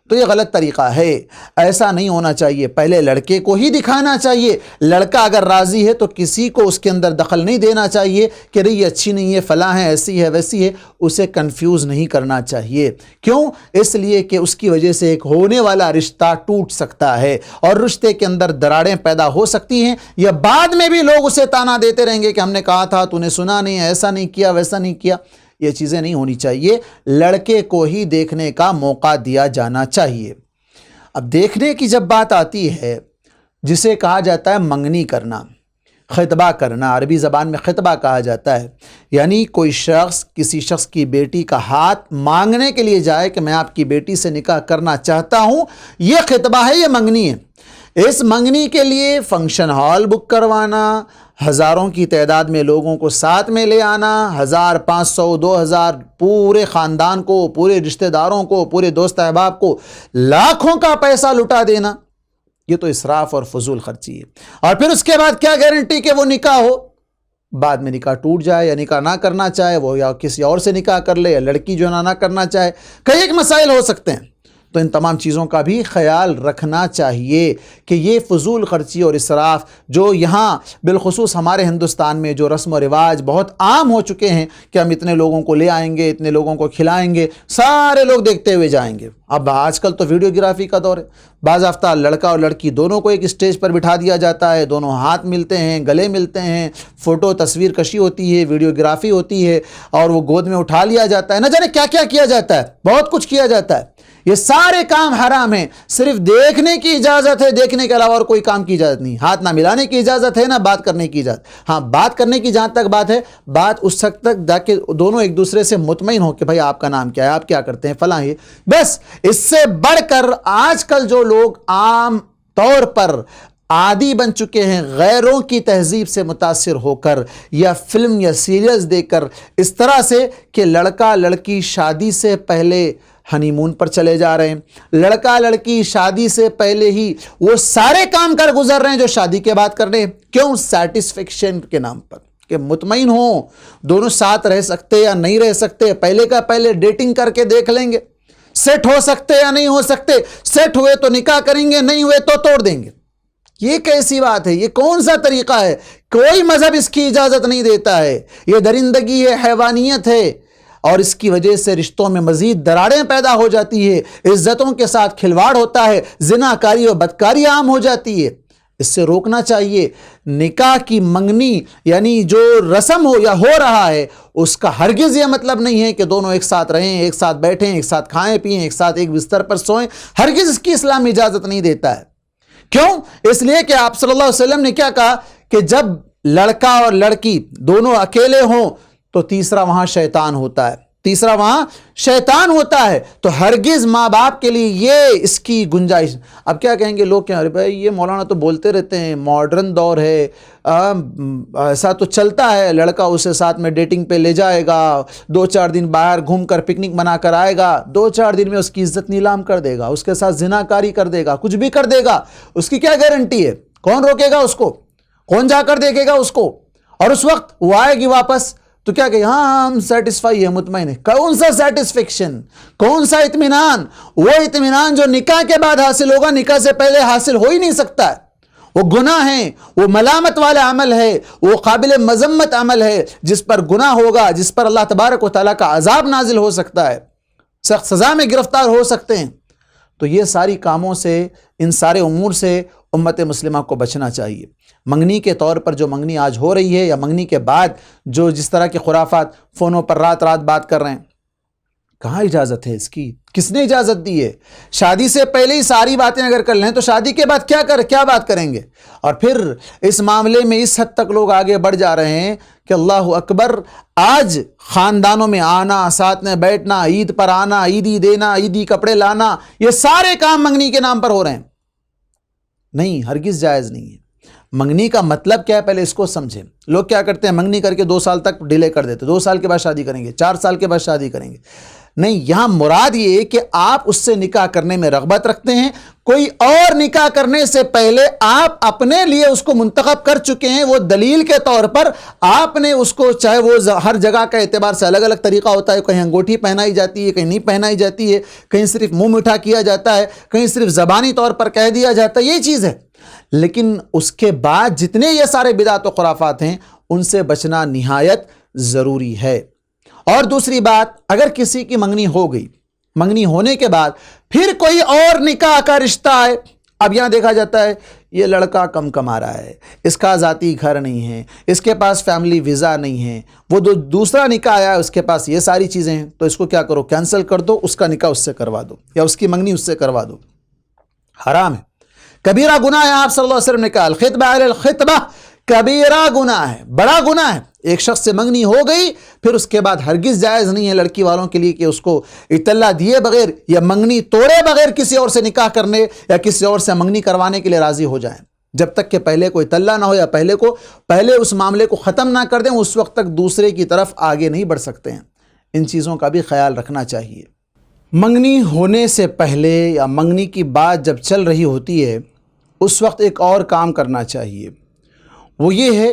تو یہ غلط طریقہ ہے، ایسا نہیں ہونا چاہیے. پہلے لڑکے کو ہی دکھانا چاہیے. لڑکا اگر راضی ہے تو کسی کو اس کے اندر دخل نہیں دینا چاہیے کہ یہ اچھی نہیں ہے، فلاں ہے، ایسی ہے، ویسی ہے. اسے کنفیوز نہیں کرنا چاہیے. کیوں؟ اس لیے کہ اس کی وجہ سے ایک ہونے والا رشتہ ٹوٹ سکتا ہے اور رشتے کے اندر دراڑیں پیدا ہو سکتی ہیں، یا بعد میں بھی لوگ اسے تانا دیتے رہیں گے کہ ہم نے کہا تھا، تو نے سنا نہیں، ایسا نہیں کیا، ویسا نہیں کیا. یہ چیزیں نہیں ہونی چاہیے. لڑکے کو ہی دیکھنے کا موقع دیا جانا چاہیے. اب دیکھنے کی جب بات آتی ہے، جسے کہا جاتا ہے منگنی کرنا، خطبہ کرنا، عربی زبان میں خطبہ کہا جاتا ہے، یعنی کوئی شخص کسی شخص کی بیٹی کا ہاتھ مانگنے کے لیے جائے کہ میں آپ کی بیٹی سے نکاح کرنا چاہتا ہوں، یہ خطبہ ہے، یہ منگنی ہے. اس منگنی کے لیے فنکشن ہال بک کروانا، ہزاروں کی تعداد میں لوگوں کو ساتھ میں لے آنا، 1000، 500، 2000، پورے خاندان کو، پورے رشتہ داروں کو، پورے دوست احباب کو لاکھوں کا پیسہ لٹا دینا، یہ تو اسراف اور فضول خرچی ہے. اور پھر اس کے بعد کیا گارنٹی کہ وہ نکاح ہو؟ بعد میں نکاح ٹوٹ جائے، یا نکاح نہ کرنا چاہے وہ، یا کسی اور سے نکاح کر لے، یا لڑکی جو نہ کرنا چاہے. کئی ایک مسائل ہو سکتے ہیں. تو ان تمام چیزوں کا بھی خیال رکھنا چاہیے کہ یہ فضول خرچی اور اسراف جو یہاں بالخصوص ہمارے ہندوستان میں جو رسم و رواج بہت عام ہو چکے ہیں کہ ہم اتنے لوگوں کو لے آئیں گے، اتنے لوگوں کو کھلائیں گے، سارے لوگ دیکھتے ہوئے جائیں گے۔ اب آج کل تو ویڈیوگرافی کا دور ہے، بعض ہفتہ لڑکا اور لڑکی دونوں کو ایک اسٹیج پر بٹھا دیا جاتا ہے، دونوں ہاتھ ملتے ہیں، گلے ملتے ہیں، فوٹو تصویر کشی ہوتی ہے، ویڈیوگرافی ہوتی ہے، اور وہ گود میں اٹھا لیا جاتا ہے، نہ جانے کیا کیا کیا جاتا ہے، بہت کچھ کیا جاتا ہے۔ یہ سارے کام حرام ہیں، صرف دیکھنے کی اجازت ہے، دیکھنے کے علاوہ اور کوئی کام کی اجازت نہیں۔ ہاتھ نہ ملانے کی اجازت ہے، نہ بات کرنے کی اجازت۔ ہاں، بات کرنے کی جہاں تک بات ہے، بات اس وقت تک تاکہ دونوں ایک دوسرے سے مطمئن ہو کہ بھائی آپ کا نام کیا ہے، آپ کیا کرتے ہیں، فلاں یہ بس۔ اس سے بڑھ کر آج کل جو لوگ عام طور پر عادی بن چکے ہیں غیروں کی تہذیب سے متاثر ہو کر یا فلم یا سیریلز دیکھ کر، اس طرح سے کہ لڑکا لڑکی شادی سے پہلے ہنی مون پر چلے جا رہے ہیں، لڑکا لڑکی شادی سے پہلے ہی وہ سارے کام کر گزر رہے ہیں جو شادی کے بعد کر رہے ہیں۔ کیوں؟ سیٹسفیکشن کے نام پر، کہ مطمئن ہوں دونوں ساتھ رہ سکتے یا نہیں رہ سکتے، پہلے کا پہلے ڈیٹنگ کر کے دیکھ لیں گے، سیٹ ہو سکتے یا نہیں ہو سکتے، سیٹ ہوئے تو نکاح کریں گے، نہیں ہوئے تو توڑ دیں گے۔ یہ کیسی بات ہے؟ یہ کون سا طریقہ ہے؟ کوئی مذہب اس کی اجازت نہیں دیتا ہے۔ یہ درندگی ہے، حیوانیت ہے، اور اس کی وجہ سے رشتوں میں مزید دراڑیں پیدا ہو جاتی ہے، عزتوں کے ساتھ کھلواڑ ہوتا ہے، زناکاری و بدکاری عام ہو جاتی ہے۔ اس سے روکنا چاہیے۔ نکاح کی منگنی یعنی جو رسم ہو یا ہو رہا ہے، اس کا ہرگز یہ مطلب نہیں ہے کہ دونوں ایک ساتھ رہیں، ایک ساتھ بیٹھیں، ایک ساتھ کھائیں پئیں، ایک ساتھ ایک بستر پر سوئیں۔ ہرگز اس کی اسلام اجازت نہیں دیتا ہے۔ کیوں؟ اس لیے کہ آپ صلی اللہ علیہ وسلم نے کیا کہا کہ جب لڑکا اور لڑکی دونوں اکیلے ہوں تو تیسرا وہاں شیطان ہوتا ہے، تیسرا وہاں شیطان ہوتا ہے۔ تو ہرگز ماں باپ کے لیے یہ اس کی گنجائش۔ اب کیا کہیں گے لوگ کہ ارے بھائی یہ مولانا تو بولتے رہتے ہیں، ماڈرن دور ہے، ایسا تو چلتا ہے، لڑکا اسے ساتھ میں ڈیٹنگ پہ لے جائے گا، 2-4 دن باہر گھوم کر پکنک بنا کر آئے گا، 2-4 دن میں اس کی عزت نیلام کر دے گا، اس کے ساتھ زناکاری کر دے گا، کچھ بھی کر دے گا۔ اس کی کیا گارنٹی ہے؟ کون روکے گا اس کو؟ کون جا کر دیکھے گا اس کو؟ اور اس وقت وہ آئے گی واپس تو کیا کہ ہاں ہم سیٹسفائی ہے، مطمئن ہے۔ کون سا سیٹسفیکشن؟ کون سا اطمینان؟ وہ اطمینان جو نکاح کے بعد حاصل ہوگا، نکاح سے پہلے حاصل ہو ہی نہیں سکتا ہے۔ وہ گناہ ہے، وہ ملامت والا عمل ہے، وہ قابل مذمت عمل ہے، جس پر گناہ ہوگا، جس پر اللہ تبارک و تعالیٰ کا عذاب نازل ہو سکتا ہے، سخت سزا میں گرفتار ہو سکتے ہیں۔ تو یہ ساری کاموں سے، ان سارے امور سے امت مسلمہ کو بچنا چاہیے۔ منگنی کے طور پر جو منگنی آج ہو رہی ہے، یا منگنی کے بعد جو جس طرح کے خرافات فونوں پر رات رات بات کر رہے ہیں، کہاں اجازت ہے اس کی؟ کس نے اجازت دی ہے؟ شادی سے پہلے ہی ساری باتیں اگر کر لیں تو شادی کے بعد کیا بات کریں گے؟ اور پھر اس معاملے میں اس حد تک لوگ آگے بڑھ جا رہے ہیں کہ اللہ اکبر، آج خاندانوں میں آنا، ساتھ میں بیٹھنا، عید پر آنا، عیدی دینا، عیدی کپڑے لانا، یہ سارے کام منگنی کے نام پر ہو رہے ہیں۔ نہیں، ہرگز جائز نہیں ہے۔ منگنی کا مطلب کیا ہے پہلے اس کو سمجھیں۔ لوگ کیا کرتے ہیں؟ منگنی کر کے 2 سال تک ڈیلے کر دیتے، 2 سال کے بعد شادی کریں گے، 4 سال کے بعد شادی کریں گے۔ نہیں، یہاں مراد یہ ہے کہ آپ اس سے نکاح کرنے میں رغبت رکھتے ہیں، کوئی اور نکاح کرنے سے پہلے آپ اپنے لیے اس کو منتخب کر چکے ہیں، وہ دلیل کے طور پر آپ نے اس کو، چاہے وہ ہر جگہ کا اعتبار سے الگ الگ طریقہ ہوتا ہے، کہیں انگوٹھی پہنائی جاتی ہے، کہیں نہیں پہنائی جاتی ہے، کہیں صرف منہ میٹھا کیا جاتا ہے، کہیں صرف زبانی طور پر کہہ دیا جاتا ہے، یہ چیز ہے۔ لیکن اس کے بعد جتنے یہ سارے بدعت و خرافات ہیں، ان سے بچنا نہایت ضروری ہے۔ اور دوسری بات، اگر کسی کی منگنی ہو گئی، منگنی ہونے کے بعد پھر کوئی اور نکاح کا رشتہ ہے، اب یہاں دیکھا جاتا ہے یہ لڑکا کم کما رہا ہے، اس کا ذاتی گھر نہیں ہے، اس کے پاس فیملی ویزا نہیں ہے، وہ دوسرا نکاح آیا ہے، اس کے پاس یہ ساری چیزیں ہیں، تو اس کو کیا کرو؟ کینسل کر دو، اس کا نکاح اس سے کروا دو، یا اس کی منگنی اس سے کروا دو۔ حرام ہے، کبیرہ گناہ ہے۔ آپ صلی اللہ علیہ وسلم نے کہا الخطبہ علی الخطبہ، کبیرہ گناہ ہے، بڑا گناہ ہے۔ ایک شخص سے منگنی ہو گئی، پھر اس کے بعد ہرگز جائز نہیں ہے لڑکی والوں کے لیے کہ اس کو اطلاع دیے بغیر یا منگنی توڑے بغیر کسی اور سے نکاح کرنے یا کسی اور سے منگنی کروانے کے لیے راضی ہو جائیں۔ جب تک کہ پہلے کوئی اطلاع نہ ہو یا پہلے اس معاملے کو ختم نہ کر دیں، اس وقت تک دوسرے کی طرف آگے نہیں بڑھ سکتے ہیں۔ ان چیزوں کا بھی خیال رکھنا چاہیے۔ منگنی ہونے سے پہلے یا منگنی کی بات جب چل رہی ہوتی ہے، اس وقت ایک اور کام کرنا چاہیے، وہ یہ ہے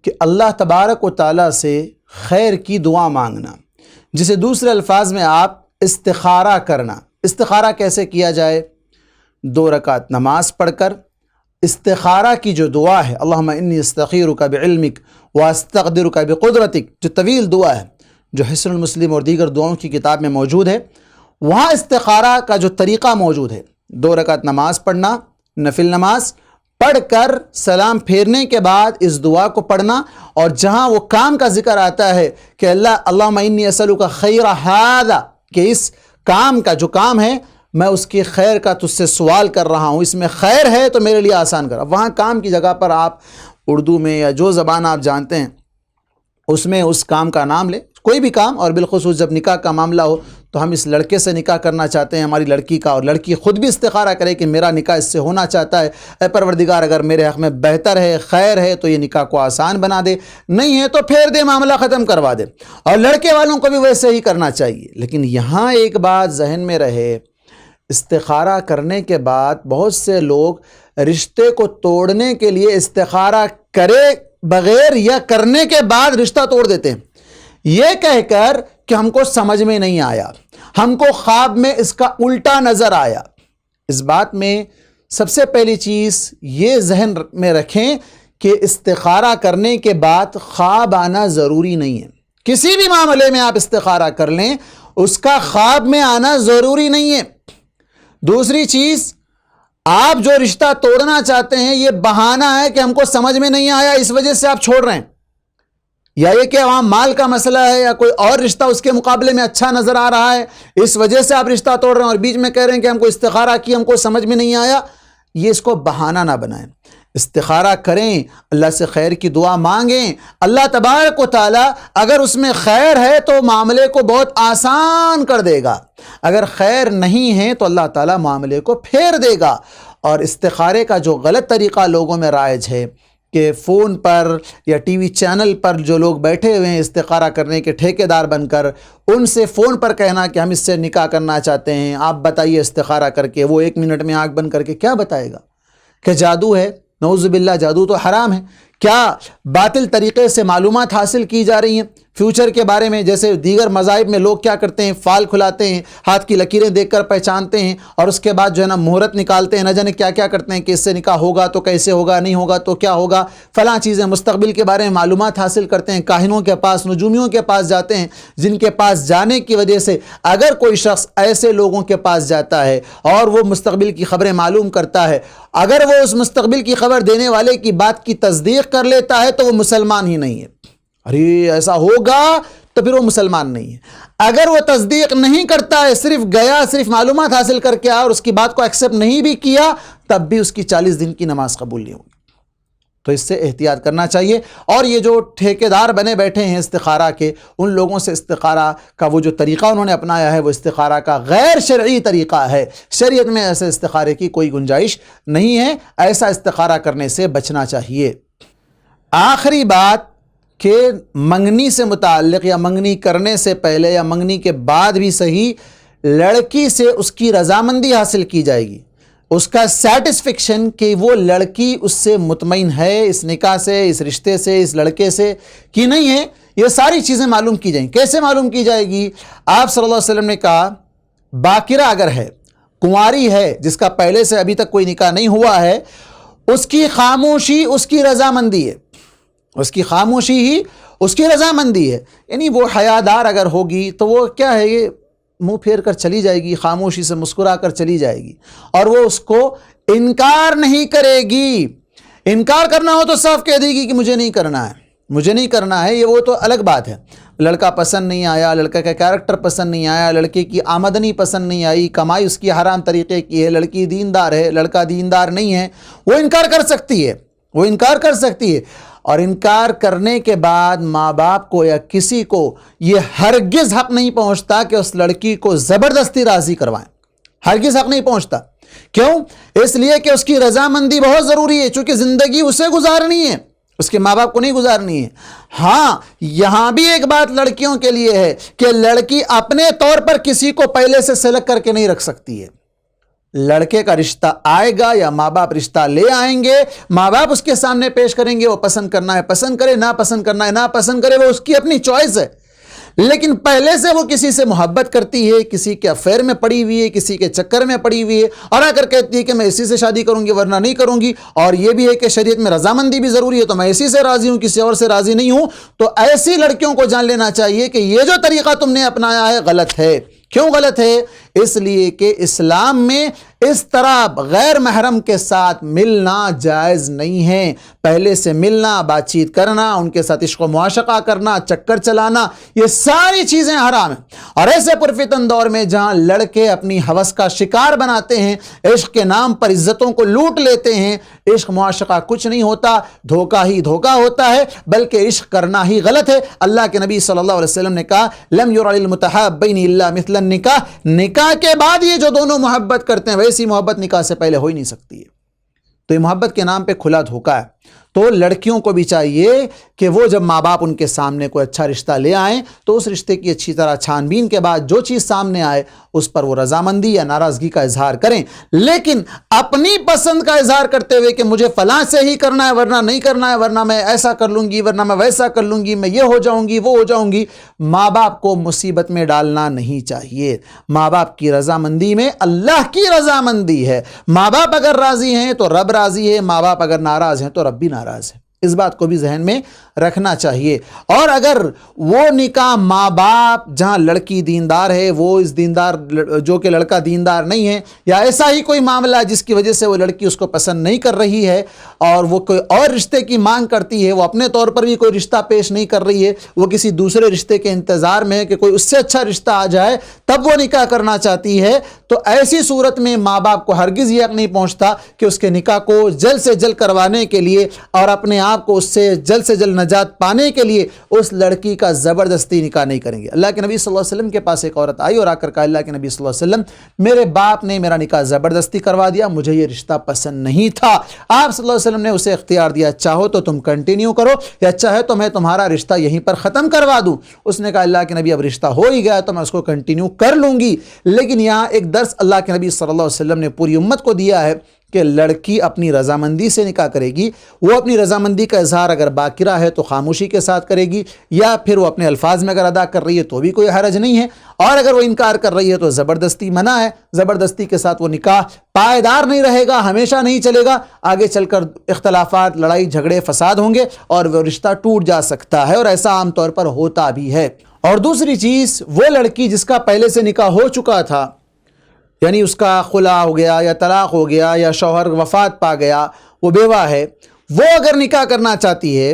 کہ اللہ تبارک و تعالیٰ سے خیر کی دعا مانگنا، جسے دوسرے الفاظ میں آپ استخارہ کرنا۔ استخارہ کیسے کیا جائے؟ 2 رکعت نماز پڑھ کر استخارہ کی جو دعا ہے، اللہم انی استخیرک بعلمک واستقدرک بقدرتک، جو طویل دعا ہے جو حصن المسلم اور دیگر دعاؤں کی کتاب میں موجود ہے، وہاں استخارہ کا جو طریقہ موجود ہے، 2 رکعت نماز پڑھنا، نفل نماز پڑھ کر سلام پھیرنے کے بعد اس دعا کو پڑھنا، اور جہاں وہ کام کا ذکر آتا ہے کہ اللہم انی اسألک خیر ھذا، کہ اس کام کا جو کام ہے میں اس کی خیر کا تجھ سے سوال کر رہا ہوں، اس میں خیر ہے تو میرے لیے آسان کر۔ وہاں کام کی جگہ پر آپ اردو میں یا جو زبان آپ جانتے ہیں اس میں اس کام کا نام لیں، کوئی بھی کام، اور بالخصوص جب نکاح کا معاملہ ہو تو ہم اس لڑکے سے نکاح کرنا چاہتے ہیں، ہماری لڑکی کا، اور لڑکی خود بھی استخارہ کرے کہ میرا نکاح اس سے ہونا چاہتا ہے، اے پروردگار اگر میرے حق میں بہتر ہے، خیر ہے تو یہ نکاح کو آسان بنا دے، نہیں ہے تو پھیر دے، معاملہ ختم کروا دے۔ اور لڑکے والوں کو بھی ویسے ہی کرنا چاہیے۔ لیکن یہاں ایک بات ذہن میں رہے، استخارہ کرنے کے بعد بہت سے لوگ رشتے کو توڑنے کے لیے استخارہ کرے بغیر یا کرنے کے بعد رشتہ توڑ دیتے ہیں، یہ کہہ کر کہ ہم کو سمجھ میں نہیں آیا، ہم کو خواب میں اس کا الٹا نظر آیا۔ اس بات میں سب سے پہلی چیز یہ ذہن میں رکھیں کہ استخارہ کرنے کے بعد خواب آنا ضروری نہیں ہے۔ کسی بھی معاملے میں آپ استخارہ کر لیں، اس کا خواب میں آنا ضروری نہیں ہے۔ دوسری چیز، آپ جو رشتہ توڑنا چاہتے ہیں یہ بہانہ ہے کہ ہم کو سمجھ میں نہیں آیا اس وجہ سے آپ چھوڑ رہے ہیں، یا یہ کہ وہاں مال کا مسئلہ ہے یا کوئی اور رشتہ اس کے مقابلے میں اچھا نظر آ رہا ہے اس وجہ سے آپ رشتہ توڑ رہے ہیں، اور بیچ میں کہہ رہے ہیں کہ ہم کو استخارہ کی، ہم کو سمجھ میں نہیں آیا۔ یہ اس کو بہانہ نہ بنائیں، استخارہ کریں، اللہ سے خیر کی دعا مانگیں، اللہ تبارک و تعالیٰ اگر اس میں خیر ہے تو معاملے کو بہت آسان کر دے گا، اگر خیر نہیں ہے تو اللہ تعالیٰ معاملے کو پھیر دے گا۔ اور استخارے کا جو غلط طریقہ لوگوں میں رائج ہے کہ فون پر یا ٹی وی چینل پر جو لوگ بیٹھے ہوئے ہیں استخارہ کرنے کے ٹھیکیدار بن کر، ان سے فون پر کہنا کہ ہم اس سے نکاح کرنا چاہتے ہیں، آپ بتائیے استخارہ کر کے، وہ 1 منٹ میں آنکھ بند کر کے کیا بتائے گا کہ جادو ہے، نعوذ باللہ جادو تو حرام ہے، کیا باطل طریقے سے معلومات حاصل کی جا رہی ہیں فیوچر کے بارے میں، جیسے دیگر مذاہب میں لوگ کیا کرتے ہیں، فال کھلاتے ہیں، ہاتھ کی لکیریں دیکھ کر پہچانتے ہیں، اور اس کے بعد جو ہے نا مہورت نکالتے ہیں، نہ جانے کیا کیا کرتے ہیں کہ اس سے نکاح ہوگا تو کیسے ہوگا، نہیں ہوگا تو کیا ہوگا، فلاں چیزیں، مستقبل کے بارے میں معلومات حاصل کرتے ہیں، کاہنوں کے پاس، نجومیوں کے پاس جاتے ہیں، جن کے پاس جانے کی وجہ سے اگر کوئی شخص ایسے لوگوں کے پاس جاتا ہے اور وہ مستقبل کی خبریں معلوم کرتا ہے، اگر وہ اس مستقبل کی خبر دینے والے کی بات کی تصدیق کر لیتا ہے تو وہ مسلمان ہی نہیں ہے۔ ارے ایسا ہوگا تو پھر وہ مسلمان نہیں ہے۔ اگر وہ تصدیق نہیں کرتا ہے، صرف گیا، صرف معلومات حاصل کر کے آیا اور اس کی بات کو ایکسیپٹ نہیں بھی کیا، تب بھی اس کی 40 دن کی نماز قبول نہیں ہوگی۔ تو اس سے احتیاط کرنا چاہیے۔ اور یہ جو ٹھیکیدار بنے بیٹھے ہیں استخارہ کے، ان لوگوں سے استخارہ کا وہ جو طریقہ انہوں نے اپنایا ہے وہ استخارہ کا غیر شرعی طریقہ ہے، شریعت میں ایسے استخارے کی کوئی گنجائش نہیں ہے، ایسا استخارہ کرنے سے بچنا چاہیے۔ آخری بات کہ منگنی سے متعلق یا منگنی کرنے سے پہلے یا منگنی کے بعد بھی صحیح، لڑکی سے اس کی رضامندی حاصل کی جائے گی، اس کا سیٹسفیکشن کہ وہ لڑکی اس سے مطمئن ہے، اس نکاح سے، اس رشتے سے، اس لڑکے سے کہ نہیں ہے، یہ ساری چیزیں معلوم کی جائیں۔ کیسے معلوم کی جائے گی؟ آپ صلی اللہ علیہ وسلم نے کہا باکرہ اگر ہے، کنواری ہے، جس کا پہلے سے ابھی تک کوئی نکاح نہیں ہوا ہے، اس کی خاموشی اس کی رضامندی ہے، اس کی خاموشی ہی اس کی رضامندی ہے، یعنی وہ حیادار اگر ہوگی تو وہ کیا ہے، یہ منہ پھیر کر چلی جائے گی، خاموشی سے مسکرا کر چلی جائے گی، اور وہ اس کو انکار نہیں کرے گی۔ انکار کرنا ہو تو صاف کہہ دے گی کہ مجھے نہیں کرنا ہے، مجھے نہیں کرنا ہے، یہ وہ تو الگ بات ہے۔ لڑکا پسند نہیں آیا، لڑکا کا کیریکٹر پسند نہیں آیا، لڑکے کی آمدنی پسند نہیں آئی، کمائی اس کی حرام طریقے کی ہے، لڑکی دیندار ہے، لڑکا دیندار نہیں ہے، وہ انکار کر سکتی ہے، وہ انکار کر سکتی ہے۔ اور انکار کرنے کے بعد ماں باپ کو یا کسی کو یہ ہرگز حق نہیں پہنچتا کہ اس لڑکی کو زبردستی راضی کروائیں، ہرگز حق نہیں پہنچتا۔ کیوں؟ اس لیے کہ اس کی رضامندی بہت ضروری ہے، چونکہ زندگی اسے گزارنی ہے، اس کے ماں باپ کو نہیں گزارنی ہے۔ ہاں، یہاں بھی ایک بات لڑکیوں کے لیے ہے کہ لڑکی اپنے طور پر کسی کو پہلے سے سلیکٹ کر کے نہیں رکھ سکتی ہے۔ لڑکے کا رشتہ آئے گا یا ماں باپ رشتہ لے آئیں گے، ماں باپ اس کے سامنے پیش کریں گے، وہ پسند کرنا ہے پسند کرے، نہ پسند کرنا ہے نہ پسند کرے، وہ اس کی اپنی چوائس ہے۔ لیکن پہلے سے وہ کسی سے محبت کرتی ہے، کسی کے افیئر میں پڑی ہوئی ہے، کسی کے چکر میں پڑی ہوئی ہے، اور آ کر کہتی ہے کہ میں اسی سے شادی کروں گی ورنہ نہیں کروں گی، اور یہ بھی ہے کہ شریعت میں رضامندی بھی ضروری ہے تو میں اسی سے راضی ہوں، کسی اور سے راضی نہیں ہوں، تو ایسی لڑکیوں کو جان لینا چاہیے کہ یہ جو طریقہ تم نے اپنایا ہے غلط ہے۔ کیوں غلط ہے؟ اس لیے کہ اسلام میں اس طرح غیر محرم کے ساتھ ملنا جائز نہیں ہے۔ پہلے سے ملنا، بات چیت کرنا، ان کے ساتھ عشق و معاشقہ کرنا، چکر چلانا، یہ ساری چیزیں حرام ہیں۔ اور ایسے پرفتن دور میں جہاں لڑکے اپنی ہوس کا شکار بناتے ہیں، عشق کے نام پر عزتوں کو لوٹ لیتے ہیں، عشق معاشقہ کچھ نہیں ہوتا، دھوکہ ہی دھوکہ ہوتا ہے، بلکہ عشق کرنا ہی غلط ہے۔ اللہ کے نبی صلی اللہ علیہ وسلم نے کہا لم یرع للمتحابین الا مثل النکاح، نکاح کے بعد یہ جو دونوں محبت کرتے ہیں ویسی محبت نکاح سے پہلے ہو ہی نہیں سکتی ہے۔ تو یہ محبت کے نام پہ کھلا دھوکہ ہے۔ تو لڑکیوں کو بھی چاہیے کہ وہ جب ماں باپ ان کے سامنے کوئی اچھا رشتہ لے آئیں تو اس رشتے کی اچھی طرح چھان بین کے بعد جو چیز سامنے آئے اس پر وہ رضامندی یا ناراضگی کا اظہار کریں، لیکن اپنی پسند کا اظہار کرتے ہوئے کہ مجھے فلاں سے ہی کرنا ہے ورنہ نہیں کرنا ہے، ورنہ میں ایسا کر لوں گی، ورنہ میں ویسا کر لوں گی، میں یہ ہو جاؤں گی، وہ ہو جاؤں گی، ماں باپ کو مصیبت میں ڈالنا نہیں چاہیے۔ ماں باپ کی رضامندی میں اللہ کی رضامندی ہے۔ ماں باپ اگر راضی ہیں تو رب راضی ہے، ماں باپ اگر ناراض ہیں تو رب بھی ناراض ہے۔ اس بات کو بھی ذہن میں رکھنا چاہیے۔ اور اگر وہ نکاح ماں باپ جہاں لڑکی دیندار ہے وہ اس دیندار جو کہ لڑکا دیندار نہیں ہے، یا ایسا ہی کوئی معاملہ جس کی وجہ سے وہ لڑکی اس کو پسند نہیں کر رہی ہے اور وہ کوئی اور رشتے کی مانگ کرتی ہے، وہ اپنے طور پر بھی کوئی رشتہ پیش نہیں کر رہی ہے، وہ کسی دوسرے رشتے کے انتظار میں ہے کہ کوئی اس سے اچھا رشتہ آ جائے تب وہ نکاح کرنا چاہتی ہے، تو ایسی صورت میں ماں باپ کو ہرگز یہ حق نہیں پہنچتا کہ اس کے نکاح کو جلد سے جلد کروانے کے لیے اور اپنے آپ کو اس سے جلد نجات پانے کے لیے اس لڑکی کا زبردستی نکاح نہیں کریں گے۔ اللہ کے نبی صلی اللہ علیہ وسلم کے پاس ایک عورت آئی اور آ کر کہا اللہ کے نبی صلی اللہ علیہ وسلم میرے باپ نے میرا نکاح زبردستی کروا دیا، مجھے یہ رشتہ پسند نہیں تھا۔ آپ صلی اللہ علیہ وسلم نے اسے اختیار دیا، چاہو تو تم کنٹینیو کرو یا چاہے تو میں تمہارا رشتہ یہیں پر ختم کروا دوں۔ اس نے کہا اللہ کے نبی اب رشتہ ہو ہی گیا تو میں اس کو کنٹینیو کر لوں گی۔ لیکن یہاں ایک درس اللہ کے نبی صلی اللہ علیہ وسلم نے پوری امت کو دیا ہے کہ لڑکی اپنی رضامندی سے نکاح کرے گی، وہ اپنی رضامندی کا اظہار اگر باقرہ ہے تو خاموشی کے ساتھ کرے گی، یا پھر وہ اپنے الفاظ میں اگر ادا کر رہی ہے تو بھی کوئی حرج نہیں ہے، اور اگر وہ انکار کر رہی ہے تو زبردستی منع ہے۔ زبردستی کے ساتھ وہ نکاح پائیدار نہیں رہے گا، ہمیشہ نہیں چلے گا، آگے چل کر اختلافات، لڑائی جھگڑے، فساد ہوں گے اور وہ رشتہ ٹوٹ جا سکتا ہے، اور ایسا عام طور پر ہوتا بھی ہے۔ اور دوسری چیز، وہ لڑکی جس کا پہلے سے نکاح ہو چکا تھا، یعنی اس کا خلا ہو گیا یا طلاق ہو گیا یا شوہر وفات پا گیا، وہ بیوہ ہے، وہ اگر نکاح کرنا چاہتی ہے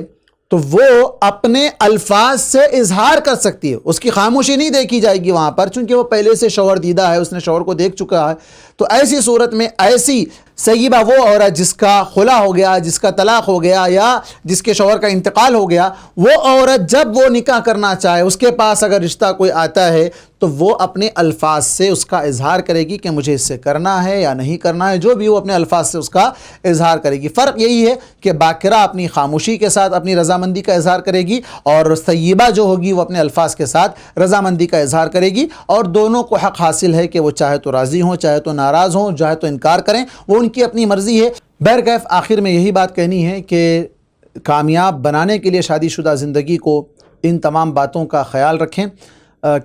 تو وہ اپنے الفاظ سے اظہار کر سکتی ہے، اس کی خاموشی نہیں دیکھی جائے گی وہاں پر، چونکہ وہ پہلے سے شوہر دیدہ ہے، اس نے شوہر کو دیکھ چکا ہے۔ تو ایسی صورت میں ایسی سیبہ وہ عورت جس کا خلا ہو گیا، جس کا طلاق ہو گیا یا جس کے شوہر کا انتقال ہو گیا، وہ عورت جب وہ نکاح کرنا چاہے، اس کے پاس اگر رشتہ کوئی آتا ہے تو وہ اپنے الفاظ سے اس کا اظہار کرے گی کہ مجھے اس سے کرنا ہے یا نہیں کرنا ہے، جو بھی وہ اپنے الفاظ سے اس کا اظہار کرے گی۔ فرق یہی ہے کہ باقرہ اپنی خاموشی کے ساتھ اپنی رضامندی کا اظہار کرے گی، اور سیبہ جو ہوگی وہ اپنے الفاظ کے ساتھ رضامندی کا اظہار کرے گی، اور دونوں کو حق حاصل ہے کہ وہ چاہے تو راضی ہوں، چاہے تو ناراض ہوں، چاہے تو انکار کریں، وہ ان کی اپنی مرضی ہے۔ بہرکیف آخر میں یہی بات کہنی ہے کہ کامیاب بنانے کے لیے شادی شدہ زندگی کو ان تمام باتوں کا خیال رکھیں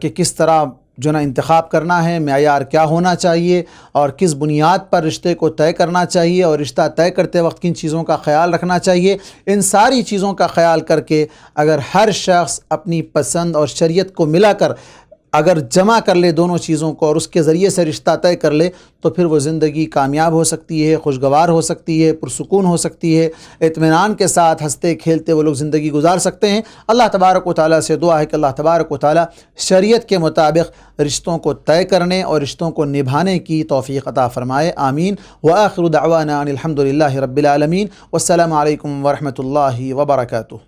کہ کس طرح جو نا انتخاب کرنا ہے، معیار کیا ہونا چاہیے، اور کس بنیاد پر رشتے کو طے کرنا چاہیے، اور رشتہ طے کرتے وقت کن چیزوں کا خیال رکھنا چاہیے۔ ان ساری چیزوں کا خیال کر کے اگر ہر شخص اپنی پسند اور شریعت کو ملا کر اگر جمع کر لے دونوں چیزوں کو اور اس کے ذریعے سے رشتہ طے کر لے تو پھر وہ زندگی کامیاب ہو سکتی ہے، خوشگوار ہو سکتی ہے، پرسکون ہو سکتی ہے، اطمینان کے ساتھ ہنستے کھیلتے وہ لوگ زندگی گزار سکتے ہیں۔ اللہ تبارک و تعالیٰ سے دعا ہے کہ اللہ تبارک و تعالیٰ شریعت کے مطابق رشتوں کو طے کرنے اور رشتوں کو نبھانے کی توفیق عطا فرمائے، آمین۔ وآخر دعوانا ان الحمد للہ رب العالمین، والسلام علیکم ورحمۃ اللہ وبرکاتہ۔